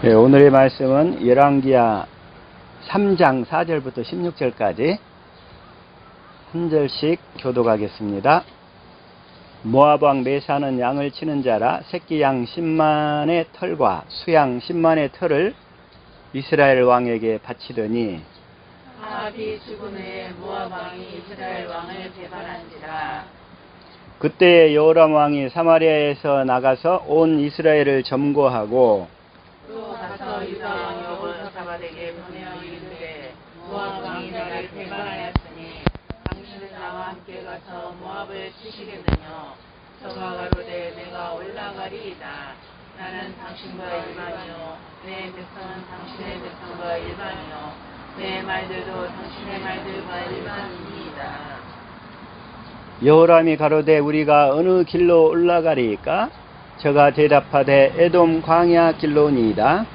네, 오늘의 말씀은 열왕기하 3장 4절부터 16절까지 한 절씩 교독하겠습니다. 모압왕 메사는 양을 치는 자라 새끼 양 10만의 털과 수양 10만의 털을 이스라엘 왕에게 바치더니 아합이 죽은 후에 모압 왕이 이스라엘 왕을 배반한지라. 그때 여호람 왕이 사마리아에서 나가서 온 이스라엘을 점거하고 또 가서 유다 왕 여호사밧에게 보내어 이르되 모압 왕이 너를 배반하였으니 당신은 나와 함께 가서 모압을 치시겠느냐. 저가 가로되 내가 올라가리이다. 나는 당신과 일반이요 내 백성은 당신의 백성과 일반이요 내 말들도 당신의 말들과 일반이니이다. 여호람이 가로되 우리가 어느 길로 올라가리이까? 저가 대답하되 에돔 광야 길로니이다.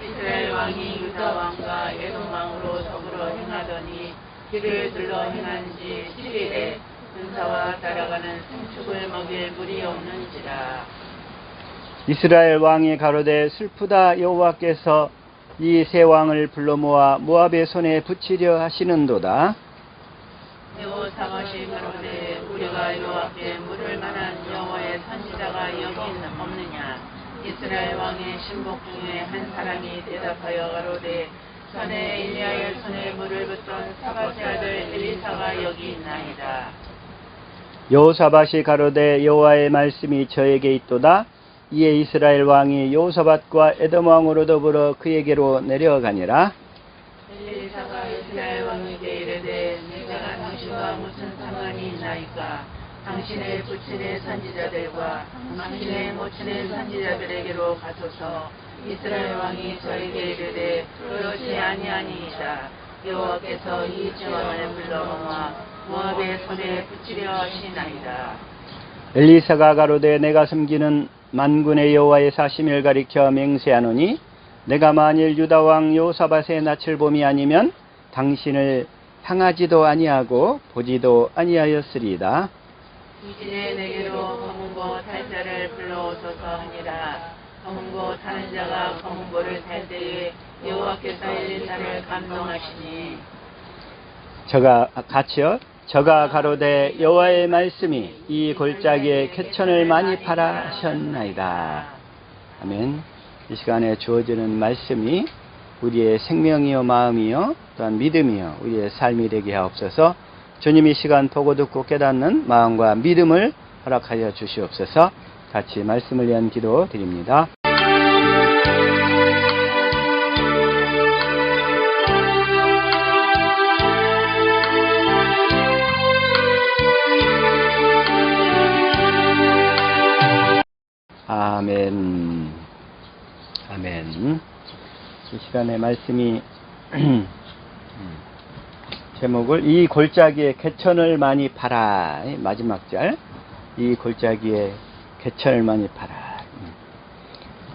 이스라엘 왕이 유다 왕과 에돔 왕으로 더불어 행하더니 길을 둘러 행한 지 7일에 군사와 따라가는牲축을 먹일 물이 없는지라. 이스라엘 왕이 가로되 슬프다. 여호와께서 이 세 왕을 불러 모아 모압의 손에 붙이려 하시는도다. 여호사밧이 가로되 우리가 여호와께 물을 만한 여호와의 선지자가 여기 없느냐. 이스라엘 왕의 신복 중에 한 사람이 대답하여 가로되 전에 엘리야의 손에 물을 붓던 사밧의 아들 엘리사가 여기 있나이다. 여호사밧이 가로되 여호와의 말씀이 저에게 있도다. 이에 이스라엘 왕이 여호사밧과 에돔 왕으로 더불어 그에게로 내려가니라. 엘리사가 이스라엘 왕에게 이르되 내가 당신과 무슨 상관이 있나이까. 당신의 부친의 선지자들과 당신의 모친의 선지자들에게로 가소서. 이스라엘 왕이 저에게 이르되 그렇지 아니하니이다. 여호와께서 이 지왕을 불러 모아 모압의 손에 붙이려 하시나이다. 엘리사가 가로되 내가 섬기는 만군의 여호와의 사심을 가리켜 맹세하노니 내가 만일 유다 왕 여호사밧의 낯을 봄이 아니면 당신을 향하지도 아니하고 보지도 아니하였으리이다. 이진에 내게로 검은고 탈 자를 불러오소서 하니라. 검은고 타는 자가 검은고를 탈 때에 여호와께서 엘리사를 감동하시니 저가 같이요. 저가 가로되 여호와의 말씀이 이 골짜기에 개천을 많이 팔아 하셨나이다. 아멘. 이 시간에 주어지는 말씀이 우리의 생명이요 마음이요 또한 믿음이요 우리의 삶이 되게 하옵소서. 주님이 시간 보고 듣고 깨닫는 마음과 믿음을 허락하여 주시옵소서. 같이 말씀을 위한 기도 드립니다. 아멘. 아멘. 이 시간에 말씀이 제목을 이 골짜기에 개천을 많이 팔아. 마지막 절. 이 골짜기에 개천을 많이 팔아.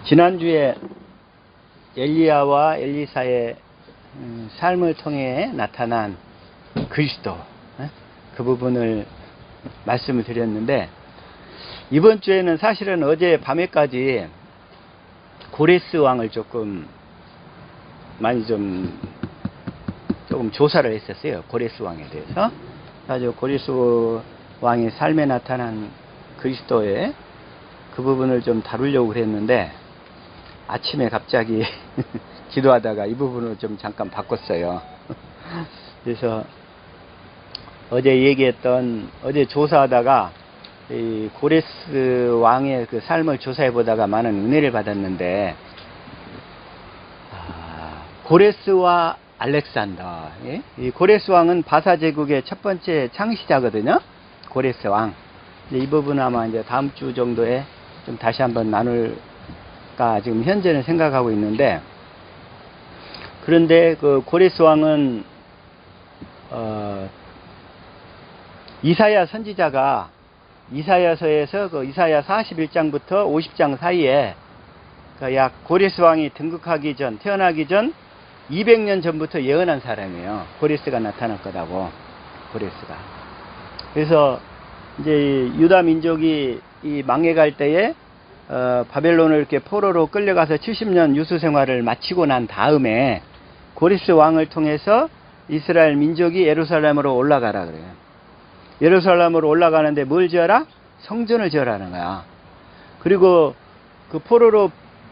지난주에 엘리야와 엘리사의 삶을 통해 나타난 그리스도 그 부분을 말씀을 드렸는데 이번 주에는 사실은 어제 밤에까지 고레스 왕을 조금 조사를 했었어요. 고레스 왕에 대해서. 아주 고레스 왕의 삶에 나타난 그리스도의 그 부분을 좀 다루려고 그랬는데 아침에 갑자기 기도하다가 이 부분을 좀 잠깐 바꿨어요. 그래서 어제 조사하다가 이 고레스 왕의 그 삶을 조사해 보다가 많은 은혜를 받았는데 고레스와 알렉산더. 이 고레스 왕은 바사 제국의 첫 번째 창시자거든요. 고레스 왕. 이 부분 아마 이제 다음 주 정도에 좀 다시 한번 나눌까 지금 현재는 생각하고 있는데, 그런데 그 고레스 왕은 이사야 선지자가 이사야서에서 그 이사야 41장부터 50장 사이에 그 약 고레스 왕이 등극하기 전, 태어나기 전 200년 전부터 예언한 사람이에요. 고레스가 나타날 거라고. 고레스가. 그래서 이제 유다 민족이 이 망해갈 때에 바벨론을 이렇게 포로로 끌려가서 70년 유수 생활을 마치고 난 다음에 고레스 왕을 통해서 이스라엘 민족이 예루살렘으로 올라가라 그래요. 예루살렘으로 올라가는데 뭘 지어라? 성전을 지어라는 거야. 그리고 그 포로로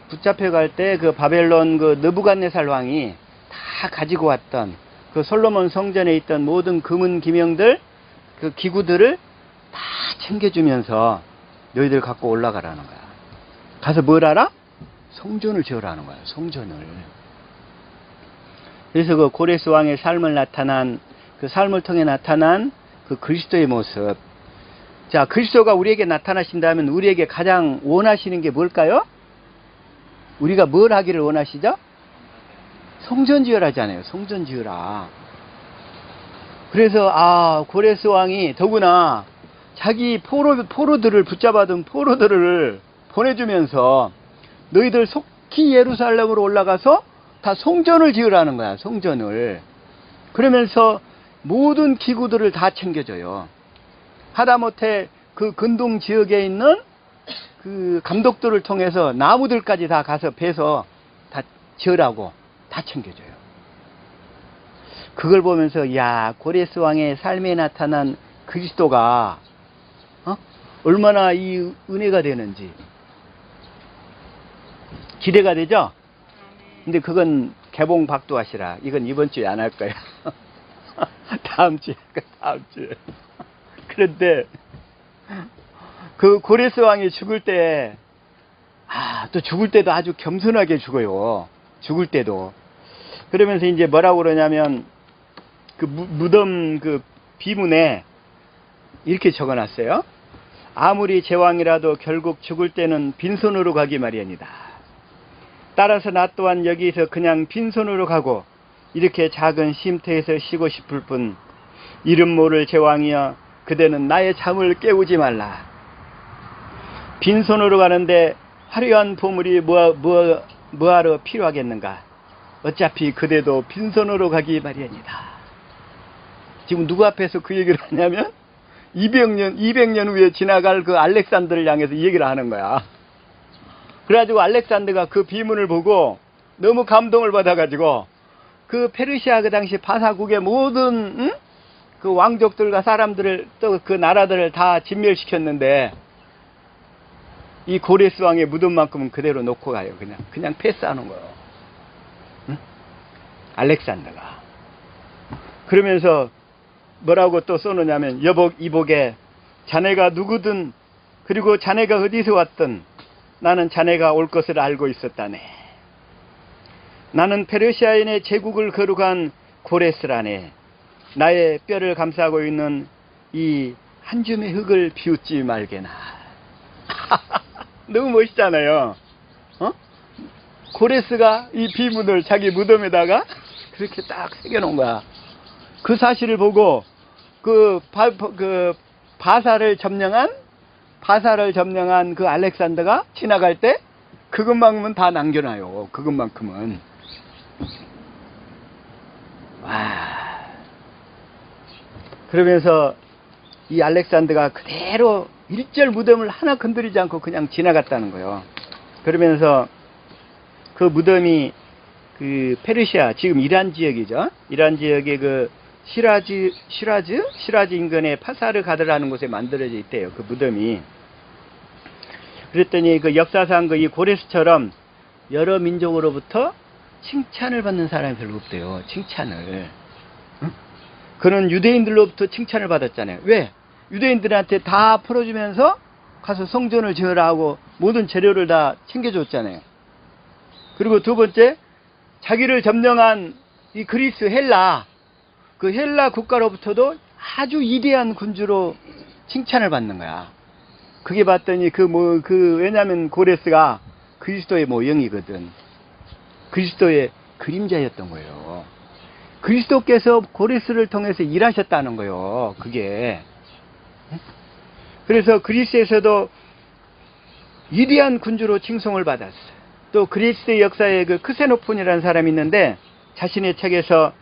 붙잡혀갈 때 그 바벨론 그 느부갓네살 왕이 다 가지고 왔던 그 솔로몬 성전에 있던 모든 금은 기명들, 그 기구들을 다 챙겨주면서 너희들 갖고 올라가라는 거야. 가서 뭘 하라? 성전을 지으라는 거야. 성전을. 그래서 그 고레스 왕의 삶을 나타난 그 삶을 통해 나타난 그 그리스도의 모습. 자, 그리스도가 우리에게 나타나신다면 우리에게 가장 원하시는 게 뭘까요? 우리가 뭘 하기를 원하시죠? 성전 지으라잖아요. 성전 지으라. 그래서 고레스 왕이 더구나 자기 포로들을 붙잡아둔 포로들을 보내주면서 너희들 속히 예루살렘으로 올라가서 다 성전을 지으라는 거야. 성전을. 그러면서 모든 기구들을 다 챙겨줘요. 하다못해 그 근동 지역에 있는 그 감독들을 통해서 나무들까지 다 가서 베서 다 지으라고 다 챙겨줘요. 그걸 보면서 야, 고레스 왕의 삶에 나타난 그리스도가 얼마나 이 은혜가 되는지 기대가 되죠? 근데 그건 개봉 박두하시라. 이건 이번 주에 안 할 거야. 다음 주에. 그런데 그 고레스 왕이 죽을 때, 또 죽을 때도 아주 겸손하게 죽어요. 죽을 때도. 그러면서 이제 뭐라고 그러냐면 그 무덤 그 비문에 이렇게 적어놨어요. 아무리 제왕이라도 결국 죽을 때는 빈손으로 가기 마련이다. 따라서 나 또한 여기서 그냥 빈손으로 가고 이렇게 작은 쉼터에서 쉬고 싶을 뿐, 이름 모를 제왕이여 그대는 나의 잠을 깨우지 말라. 빈손으로 가는데 화려한 보물이 뭐하러 필요하겠는가? 어차피 그대도 빈손으로 가기 마련이다. 지금 누구 앞에서 그 얘기를 하냐면 200년 후에 지나갈 그 알렉산더를 향해서 이 얘기를 하는 거야. 그래가지고 알렉산더가 그 비문을 보고 너무 감동을 받아가지고 그 페르시아 그 당시 바사국의 모든 그 왕족들과 사람들을 또 그 나라들을 다 진멸시켰는데 이 고레스 왕의 무덤만큼은 그대로 놓고 가요. 그냥 패스하는 거예요. 알렉산더가. 그러면서 뭐라고 또 써놓냐면 이복에 자네가 누구든 그리고 자네가 어디서 왔든 나는 자네가 올 것을 알고 있었다네. 나는 페르시아인의 제국을 거룩한 고레스라네. 나의 뼈를 감싸고 있는 이 한 줌의 흙을 비웃지 말게나. 너무 멋있잖아요. 고레스가 이 비문을 자기 무덤에다가 그렇게 딱 새겨놓은 거야. 그 사실을 보고 바사를 점령한 그 알렉산더가 지나갈 때 그것만큼은 다 남겨놔요. 그것만큼은. 와. 그러면서 이 알렉산더가 그대로 일절 무덤을 하나 건드리지 않고 그냥 지나갔다는 거예요. 그러면서 그 무덤이 그 페르시아, 지금 이란 지역이죠. 이란 지역의 그 시라즈 인근의 파사르 가드라는 곳에 만들어져 있대요. 그 무덤이. 그랬더니 그 역사상 그 이 고레스처럼 여러 민족으로부터 칭찬을 받는 사람이 별로 없대요. 칭찬을. 그는 유대인들로부터 칭찬을 받았잖아요. 왜? 유대인들한테 다 풀어주면서 가서 성전을 지으라 하고 모든 재료를 다 챙겨줬잖아요. 그리고 두 번째, 자기를 점령한 이 그리스 헬라, 그 헬라 국가로부터도 아주 위대한 군주로 칭찬을 받는 거야. 그게 봤더니 왜냐면 고레스가 그리스도의 모형이거든. 그리스도의 그림자였던 거예요. 그리스도께서 고레스를 통해서 일하셨다는 거예요. 그게. 그래서 그리스에서도 위대한 군주로 칭송을 받았어요. 또 그리스의 역사에 그 크세노폰이라는 사람이 있는데 자신의 책에서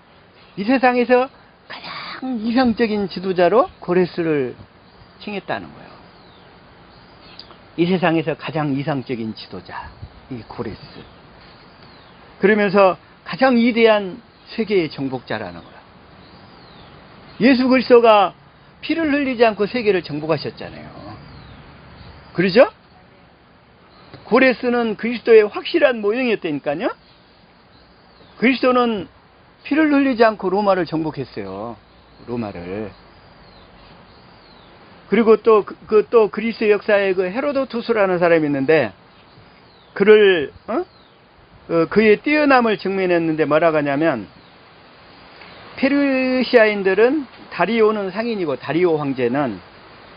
이 세상에서 가장 이상적인 지도자로 고레스를 칭했다는 거예요. 이 세상에서 가장 이상적인 지도자, 이 고레스. 그러면서 가장 위대한 세계의 정복자라는 거야. 예수 그리스도가 피를 흘리지 않고 세계를 정복하셨잖아요. 그러죠? 고레스는 그리스도의 확실한 모형이었다니까요. 그리스도는 피를 흘리지 않고 로마를 정복했어요. 로마를. 그리고 또 그리스 역사에 그 헤로도투스라는 사람이 있는데, 그를 그의 뛰어남을 증명했는데 뭐라고 하냐면, 페르시아인들은 다리오는 상인이고 다리오 황제는,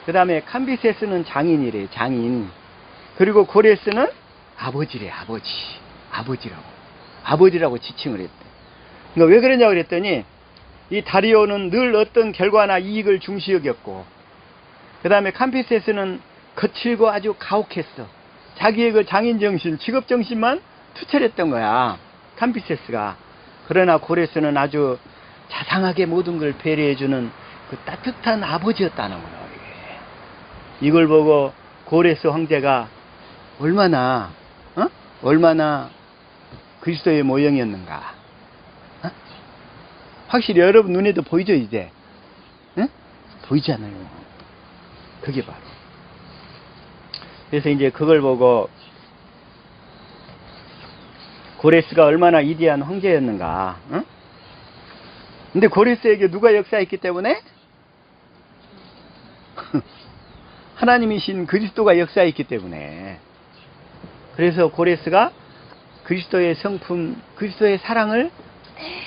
그 다음에 캄비세스는 장인이래, 장인. 그리고 고레스는 아버지래, 아버지라고 지칭을 했대. 그러니까 왜 그러냐고 그랬더니, 이 다리오는 늘 어떤 결과나 이익을 중시 여겼고, 그 다음에 캄비세스는 거칠고 아주 가혹했어. 자기의 그 장인정신, 직업정신만 투철했던 거야, 캄비세스가. 그러나 고레스는 아주 자상하게 모든 걸 배려해주는 그 따뜻한 아버지였다는 거예요. 이걸 보고 고레스 황제가 얼마나 그리스도의 모형이었는가. 확실히 여러분 눈에도 보이죠, 이제? 보이잖아요. 그게 바로. 그래서 이제 그걸 보고 고레스가 얼마나 위대한 황제였는가. 근데 고레스에게 누가 역사했기 때문에? 하나님이신 그리스도가 역사했기 때문에. 그래서 고레스가 그리스도의 성품, 그리스도의 사랑을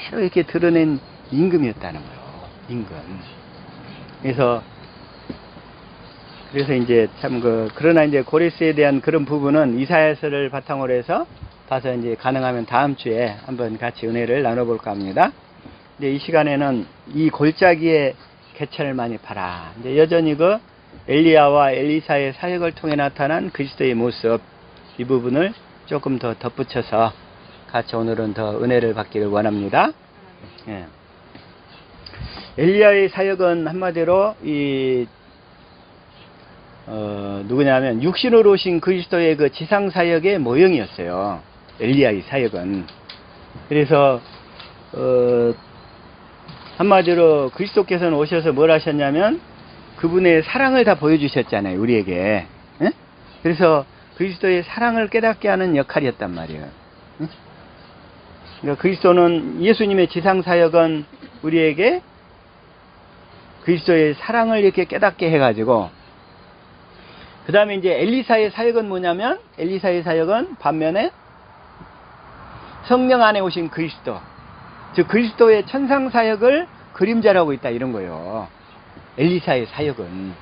그대로 이렇게 드러낸 임금이었다는 거예요. 임금. 그래서 이제 참 그러나 이제 고레스에 대한 그런 부분은 이사야서를 바탕으로 해서 봐서 이제 가능하면 다음 주에 한번 같이 은혜를 나눠볼까 합니다. 이제 이 시간에는 이 골짜기의 개천을 많이 봐라. 이제 여전히 그 엘리야와 엘리사의 사역을 통해 나타난 그리스도의 모습, 이 부분을 조금 더 덧붙여서 같이 오늘은 더 은혜를 받기를 원합니다. 예. 엘리야의 사역은 한마디로 누구냐면 육신으로 오신 그리스도의 그 지상 사역의 모형이었어요. 엘리야의 사역은. 그래서 한마디로 그리스도께서는 오셔서 뭘 하셨냐면 그분의 사랑을 다 보여주셨잖아요, 우리에게. 예? 그래서 그리스도의 사랑을 깨닫게 하는 역할이었단 말이에요. 예? 그러니까 그리스도는, 예수님의 지상 사역은 우리에게 그리스도의 사랑을 이렇게 깨닫게 해가지고, 그 다음에 이제 엘리사의 사역은 뭐냐면, 엘리사의 사역은 반면에 성령 안에 오신 그리스도, 즉 그리스도의 천상 사역을 그림자라고 있다, 이런 거예요. 엘리사의 사역은.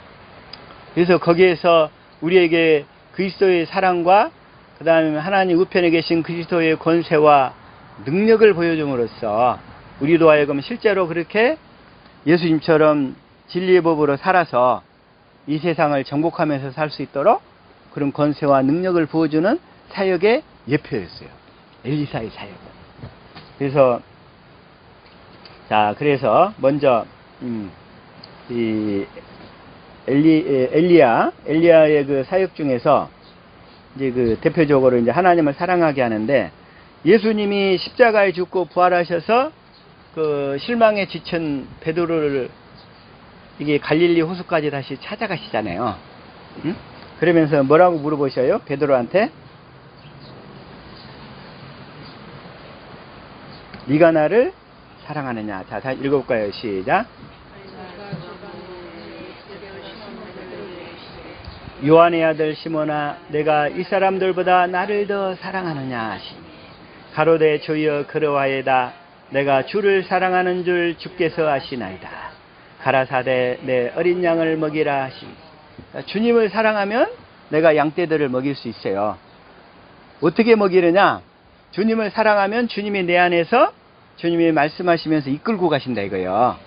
그래서 거기에서 우리에게 그리스도의 사랑과 그 다음에 하나님 우편에 계신 그리스도의 권세와 능력을 보여줌으로써 우리로 하여금 실제로 그렇게 예수님처럼 진리의 법으로 살아서 이 세상을 정복하면서 살 수 있도록 그런 권세와 능력을 부어주는 사역의 예표였어요, 엘리사의 사역은. 그래서 먼저 이 엘리야의 그 사역 중에서 이제 그 대표적으로 이제 하나님을 사랑하게 하는데, 예수님이 십자가에 죽고 부활하셔서 그 실망에 지친 베드로를 이게 갈릴리 호수까지 다시 찾아가시잖아요. 응? 그러면서 뭐라고 물어보셔요? 베드로한테 네가 나를 사랑하느냐. 자, 다시 읽어볼까요? 시작. 요한의 아들 시몬아, 내가 이 사람들보다 나를 더 사랑하느냐 하시니, 가로되 주여 그러하이다. 내가 주를 사랑하는 줄 주께서 아시나이다. 가라사대 내 어린 양을 먹이라 하시니, 주님을 사랑하면 내가 양떼들을 먹일 수 있어요. 어떻게 먹이느냐? 주님을 사랑하면 주님이 내 안에서 주님이 말씀하시면서 이끌고 가신다 이거예요.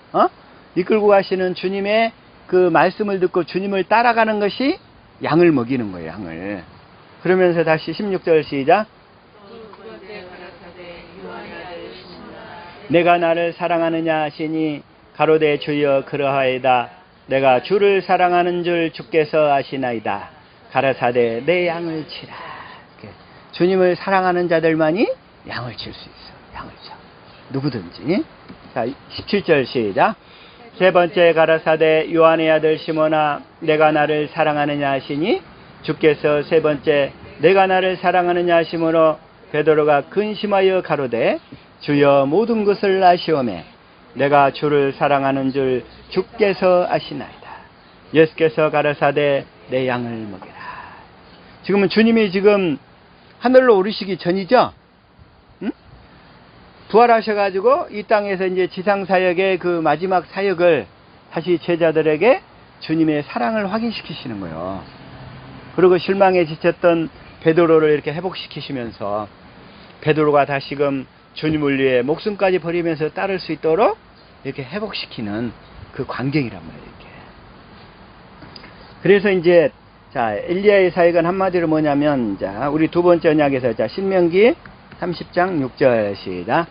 이끌고 가시는 주님의 그 말씀을 듣고 주님을 따라가는 것이 양을 먹이는 거예요, 양을. 그러면서 다시 16절 시작. 내가 나를 사랑하느냐 하시니, 가로되 주여 그러하이다. 내가 주를 사랑하는 줄 주께서 아시나이다. 가라사대 내 양을 치라. 이렇게 주님을 사랑하는 자들만이 양을 칠 수 있어. 양을 쳐. 누구든지. 자, 17절 시작. 세 번째 가라사대 요한의 아들 시몬아 내가 나를 사랑하느냐 하시니 주께서 세 번째 내가 나를 사랑하느냐 하심으로 베드로가 근심하여 가로되 주여 모든 것을 아시오매 내가 주를 사랑하는 줄 주께서 아시나이다. 예수께서 가라사대 내 양을 먹이라. 지금은 주님이 지금 하늘로 오르시기 전이죠? 응? 부활하셔가지고 이 땅에서 이제 지상 사역의 그 마지막 사역을 다시 제자들에게 주님의 사랑을 확인시키시는 거예요. 그리고 실망에 지쳤던 베드로를 이렇게 회복시키시면서 베드로가 다시금 주님을 위해 목숨까지 버리면서 따를 수 있도록 이렇게 회복시키는 그 광경이란 말이에요. 이렇게. 그래서 이제 자 엘리야의 사역은 한마디로 뭐냐면 자 우리 두 번째 언약에서 자 신명기 30장 6절 시작.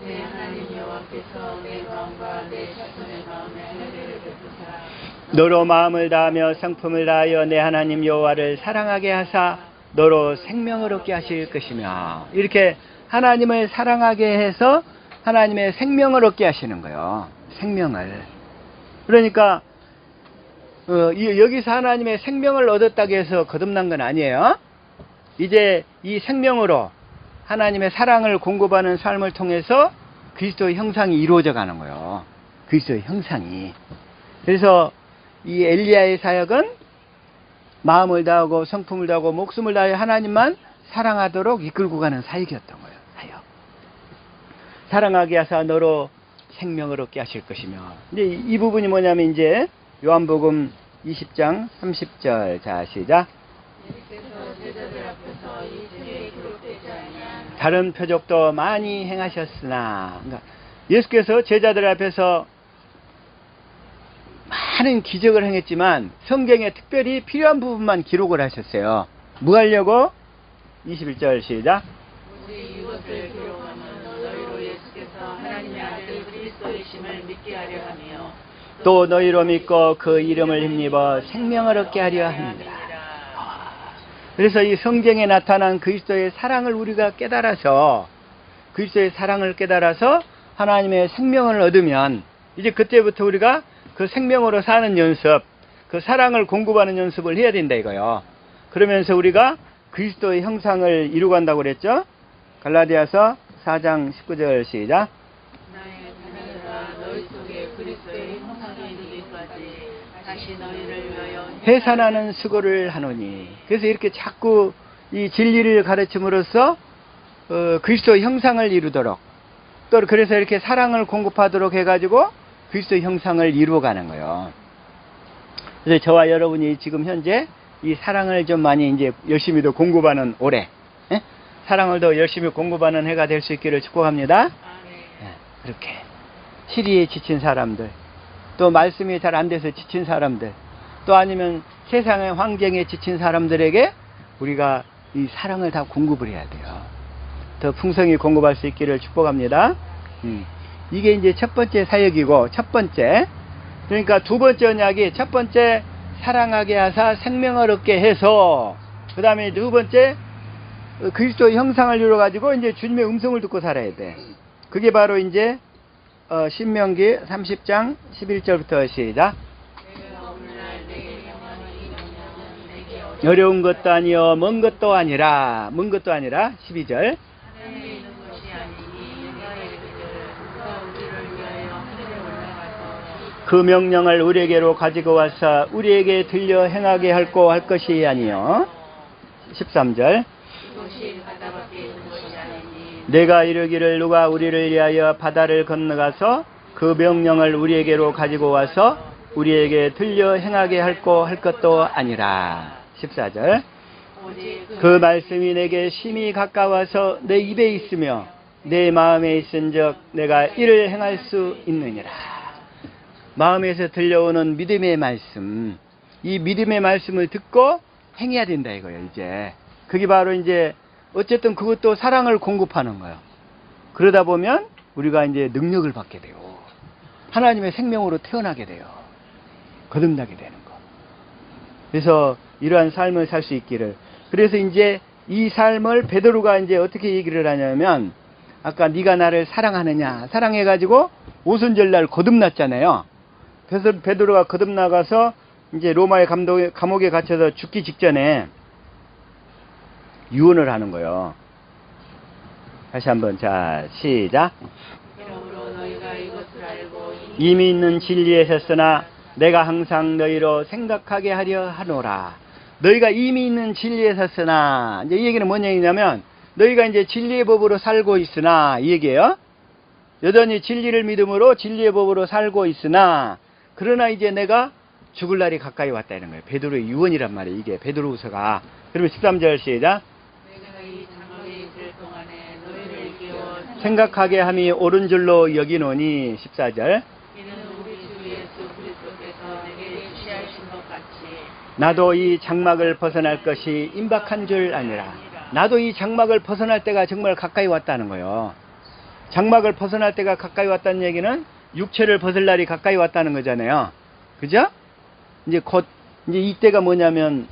내 하나님 여호와께서 내 마음과 내 자손의 마음에 은혜를 베푸사 너로 마음을 다하며 성품을 다하여 내 하나님 여호와를 사랑하게 하사 너로 생명을 얻게 하실 것이며 이렇게 하나님을 사랑하게 해서 하나님의 생명을 얻게 하시는 거예요. 생명을. 그러니까 여기서 하나님의 생명을 얻었다고 해서 거듭난 건 아니에요. 이제 이 생명으로 하나님의 사랑을 공급하는 삶을 통해서 그리스도의 형상이 이루어져 가는 거예요. 그리스도의 형상이. 그래서 이 엘리야의 사역은 마음을 다하고 성품을 다하고 목숨을 다하여 하나님만 사랑하도록 이끌고 가는 사역이었던 거예요. 사역. 사랑하게 하사 너로 생명을 얻게 하실 것이며. 이제 이 부분이 뭐냐면 이제 요한복음 20장 30절 자 시작. 예수께서 제자들 앞에서 이 중에 기록되지 아니한 다른 표적도 많이 행하셨으나 그러니까 예수께서 제자들 앞에서 많은 기적을 행했지만 성경에 특별히 필요한 부분만 기록을 하셨어요. 뭐 하려고? 21절 시작. 오직 이것을 기록하면 너희로 예수께서 하나님의 아들 그리스도이심을 믿게 하려 하며 또 너희로 믿고 그 이름을 힘입어 생명을 얻게 하려 합니다. 그래서 이 성경에 나타난 그리스도의 사랑을 우리가 깨달아서 그리스도의 사랑을 깨달아서 하나님의 생명을 얻으면 이제 그때부터 우리가 그 생명으로 사는 연습, 그 사랑을 공급하는 연습을 해야 된다 이거요. 그러면서 우리가 그리스도의 형상을 이루간다고 그랬죠? 갈라디아서 4장 19절 시작. 나의 자녀들아 너희 속에 그리스도의 형상이 이르기까지 다시 너희를 위하여 해산하는 수고를 하노니. 그래서 이렇게 자꾸 이 진리를 가르침으로써 그리스도의 형상을 이루도록 또 그래서 이렇게 사랑을 공급하도록 해가지고 그리스도의 형상을 이루어가는 거예요. 그래서 저와 여러분이 지금 현재 이 사랑을 좀 많이 이제 열심히 더 공급하는 올해 사랑을 더 열심히 공급하는 해가 될 수 있기를 축복합니다. 아멘. 그렇게 시리에 지친 사람들 또 말씀이 잘 안 돼서 지친 사람들 또 아니면 세상의 환경에 지친 사람들에게 우리가 이 사랑을 다 공급을 해야 돼요. 더 풍성히 공급할 수 있기를 축복합니다. 이게 이제 첫 번째 사역이고 첫 번째 그러니까 두 번째 언약이 첫 번째 사랑하게 하사 생명을 얻게 해서 그 다음에 두 번째 그리스도의 형상을 이루어 가지고 이제 주님의 음성을 듣고 살아야 돼. 그게 바로 이제 신명기 30장 11절부터 시작. 내가 오늘날 내게 명하니 이 명령은 내게 어려운 것도 아니요 먼 것도 아니라 12절 하늘에 있는 것이 아니니 내가 이르기를 누가 우리를 위하여 하늘에 올라가서 그 명령을 우리에게로 가지고 와서 우리에게 들려 행하게 할고 할 것이 아니요 13절 이것이 바다밖에 있는 것이 아니니 내가 이르기를 누가 우리를 위하여 바다를 건너가서 그 명령을 우리에게로 가지고 와서 우리에게 들려 행하게 할고 할 것도 아니라 14절 오직 그 말씀이 내게 심히 가까워서 내 입에 있으며 내 마음에 있은즉 내가 이를 행할 수 있느니라. 마음에서 들려오는 믿음의 말씀, 이 믿음의 말씀을 듣고 행해야 된다 이거예요. 이제 그게 바로 이제 어쨌든 그것도 사랑을 공급하는 거예요. 그러다 보면 우리가 이제 능력을 받게 돼요. 하나님의 생명으로 태어나게 돼요. 거듭나게 되는 거. 그래서 이러한 삶을 살 수 있기를. 그래서 이제 이 삶을 베드로가 이제 어떻게 얘기를 하냐면, 아까 네가 나를 사랑하느냐, 사랑해가지고 오순절날 거듭났잖아요. 그래서 베드로가 거듭나가서 이제 로마의 감옥에 갇혀서 죽기 직전에 유언을 하는 거예요. 다시 한번, 자, 시작. 그러므로 너희가 이것을 알고 이미 있는 진리에 섰으나 내가 항상 너희로 생각하게 하려 하노라. 너희가 이미 있는 진리에 섰으나, 이제 이 얘기는 뭔 얘기냐면, 너희가 이제 진리의 법으로 살고 있으나, 이 얘기예요. 여전히 진리를 믿음으로 진리의 법으로 살고 있으나, 그러나 이제 내가 죽을 날이 가까이 왔다 이런 거예요. 베드로의 유언이란 말이에요. 이게 베드로후서가. 그러면 13절 시작. 내가 이 장막에 있을 동안에 너희를 깨워 생각하게 함이 옳은 줄로 여기노니. 14절. 이는 우리 주 예수 그리스도께서 내게 지시하신 것 같이 나도 이 장막을 벗어날 것이 임박한 줄 아니라. 나도 이 장막을 벗어날 때가 정말 가까이 왔다는 거예요. 장막을 벗어날 때가 가까이 왔다는 얘기는 육체를 벗을 날이 가까이 왔다는 거잖아요. 그죠? 이제 곧, 이제 이때가 뭐냐면,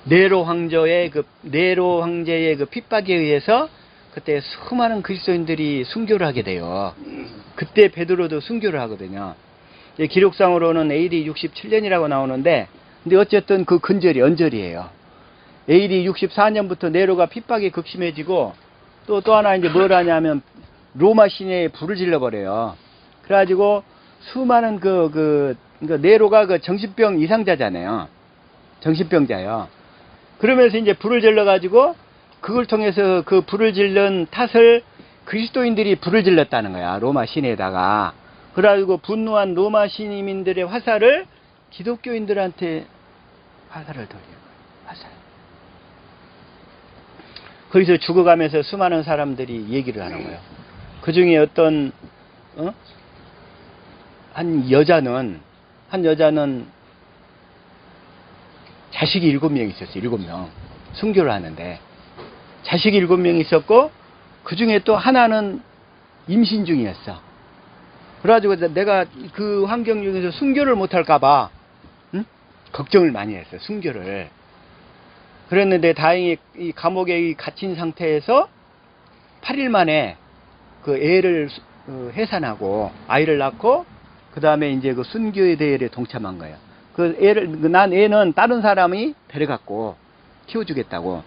네로 황제의 그 핍박에 의해서 그때 수많은 그리스도인들이 순교를 하게 돼요. 그때 베드로도 순교를 하거든요. 이제 기록상으로는 AD 67년이라고 나오는데, 근데 어쨌든 그 언절이에요. AD 64년부터 네로가 핍박이 극심해지고, 또 하나 이제 뭘 하냐면, 로마 시내에 불을 질러버려요. 그래가지고, 수많은 네로가 그 정신병 이상자잖아요. 정신병자요. 그러면서 이제 불을 질러가지고, 그걸 통해서 그 불을 질른 탓을 그리스도인들이 불을 질렀다는 거야. 로마 시내에다가. 그래가지고 분노한 로마 시민들의 화살을 기독교인들한테 화살을 돌려요. 화살. 거기서 죽어가면서 수많은 사람들이 얘기를 하는 거예요. 그 중에 어떤, 한 여자는 자식이 7명 있었어요. 7명. 순교를 하는데. 자식이 7명 있었고, 그 중에 또 하나는 임신 중이었어. 그래가지고 내가 그 환경 중에서 순교를 못할까봐, 걱정을 많이 했어. 순교를. 그랬는데 다행히 이 감옥에 갇힌 상태에서 8일 만에 그 애를 해산하고 아이를 낳고, 그 다음에 이제 그 순교의 대회에 동참한 거예요. 난 애는 다른 사람이 데려갔고 키워주겠다고.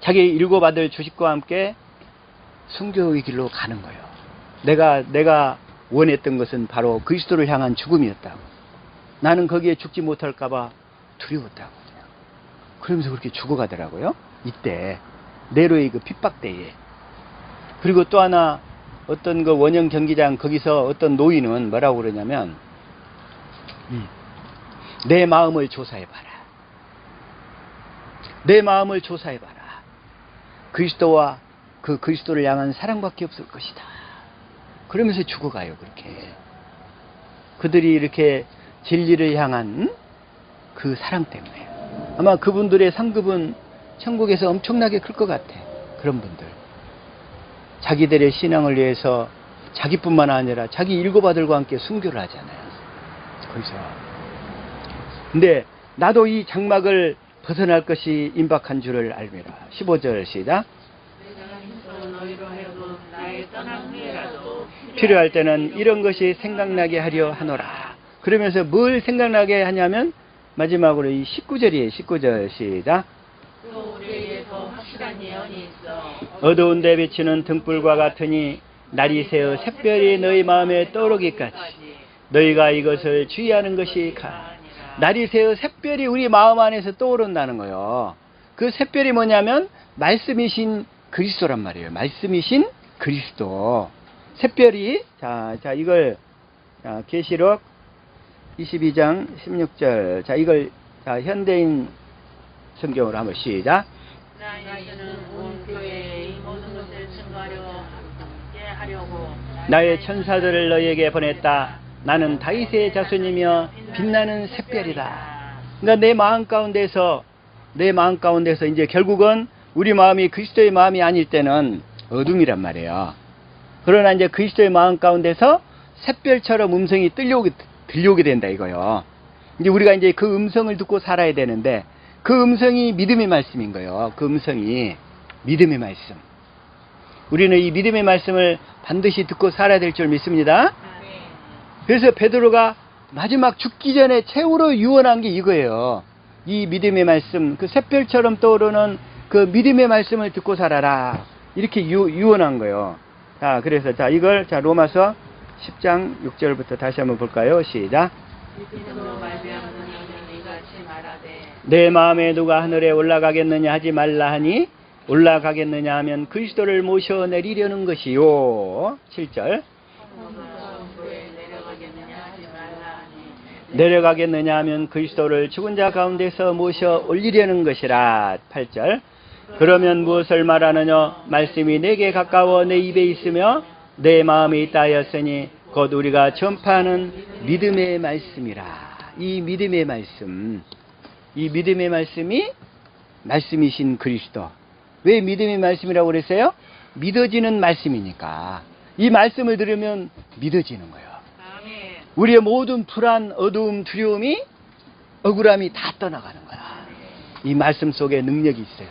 자기 7 아들 주식과 함께 순교의 길로 가는 거예요. 내가 원했던 것은 바로 그리스도를 향한 죽음이었다고. 나는 거기에 죽지 못할까봐 두려웠다고. 그러면서 그렇게 죽어가더라고요. 이때 네로의 그 핍박 때에. 그리고 또 하나, 어떤 그 원형 경기장 거기서 어떤 노인은 뭐라고 그러냐면, 내 마음을 조사해봐라. 내 마음을 조사해봐라. 그리스도와 그 그리스도를 향한 사랑밖에 없을 것이다. 그러면서 죽어가요. 그렇게. 그들이 이렇게 진리를 향한 그 사랑 때문에. 아마 그분들의 상급은 천국에서 엄청나게 클 것 같아. 그런 분들. 자기들의 신앙을 위해서 자기뿐만 아니라 자기 7 아들과 함께 순교를 하잖아요. 거기서. 근데 나도 이 장막을 벗어날 것이 임박한 줄을 알미라. 15절 시작. 필요할 때는 이런 것이 생각나게 하려 하노라. 그러면서 뭘 생각나게 하냐면 마지막으로 이 19절이에요. 19절 시작. 또 우리에게 더 확실한 예언이 있어. 어두운 데 비치는 등불과 같으니 날이 새어 샛별이 너희 마음에 떠오르기까지 너희가 이것을 주의하는 것이 날이 새어 샛별이 우리 마음 안에서 떠오른다는 거예요. 그 샛별이 뭐냐면 말씀이신 그리스도란 말이에요. 말씀이신 그리스도. 샛별이 자 이걸 계시록 22장 16절. 자 이걸 현대인 성경으로 한번 시작. 나는 온 교회에 이 모든 것을 증거하려고 나의 천사들을 너희에게 보냈다. 나는 다윗의 자손이며 빛나는 샛별이다. 그러니까 내 마음 가운데서 이제 결국은 우리 마음이 그리스도의 마음이 아닐 때는 어둠이란 말이에요. 그러나 이제 그리스도의 마음 가운데서 샛별처럼 음성이 들려오게 된다 이거요. 이제 우리가 이제 그 음성을 듣고 살아야 되는데 그 음성이 믿음의 말씀인 거예요. 그 음성이 믿음의 말씀. 우리는 이 믿음의 말씀을 반드시 듣고 살아야 될 줄 믿습니다. 그래서 베드로가 마지막 죽기 전에 최후로 유언한 게 이거예요. 이 믿음의 말씀, 그 샛별처럼 떠오르는 그 믿음의 말씀을 듣고 살아라. 이렇게 유언한 거예요. 자, 그래서 이걸 로마서 10장 6절부터 다시 한번 볼까요? 시작. 믿음으로 말미암는 너는 이같이 말하되 내 마음에 누가 하늘에 올라가겠느냐 하지 말라 하니 올라가겠느냐 하면 그리스도를 모셔 내리려는 것이요. 7절. 내려가겠느냐 하면 그리스도를 죽은 자 가운데서 모셔 올리려는 것이라. 8절. 그러면 무엇을 말하느냐? 말씀이 내게 가까워 내 입에 있으며 내 마음에 있다 하였으니 곧 우리가 전파하는 믿음의 말씀이라. 이 믿음의 말씀, 이 믿음의 말씀이 말씀이신 그리스도. 왜 믿음의 말씀이라고 그랬어요? 믿어지는 말씀이니까. 이 말씀을 들으면 믿어지는 거예요. 우리의 모든 불안, 어두움, 두려움이, 억울함이 다 떠나가는 거야. 이 말씀 속에 능력이 있어요.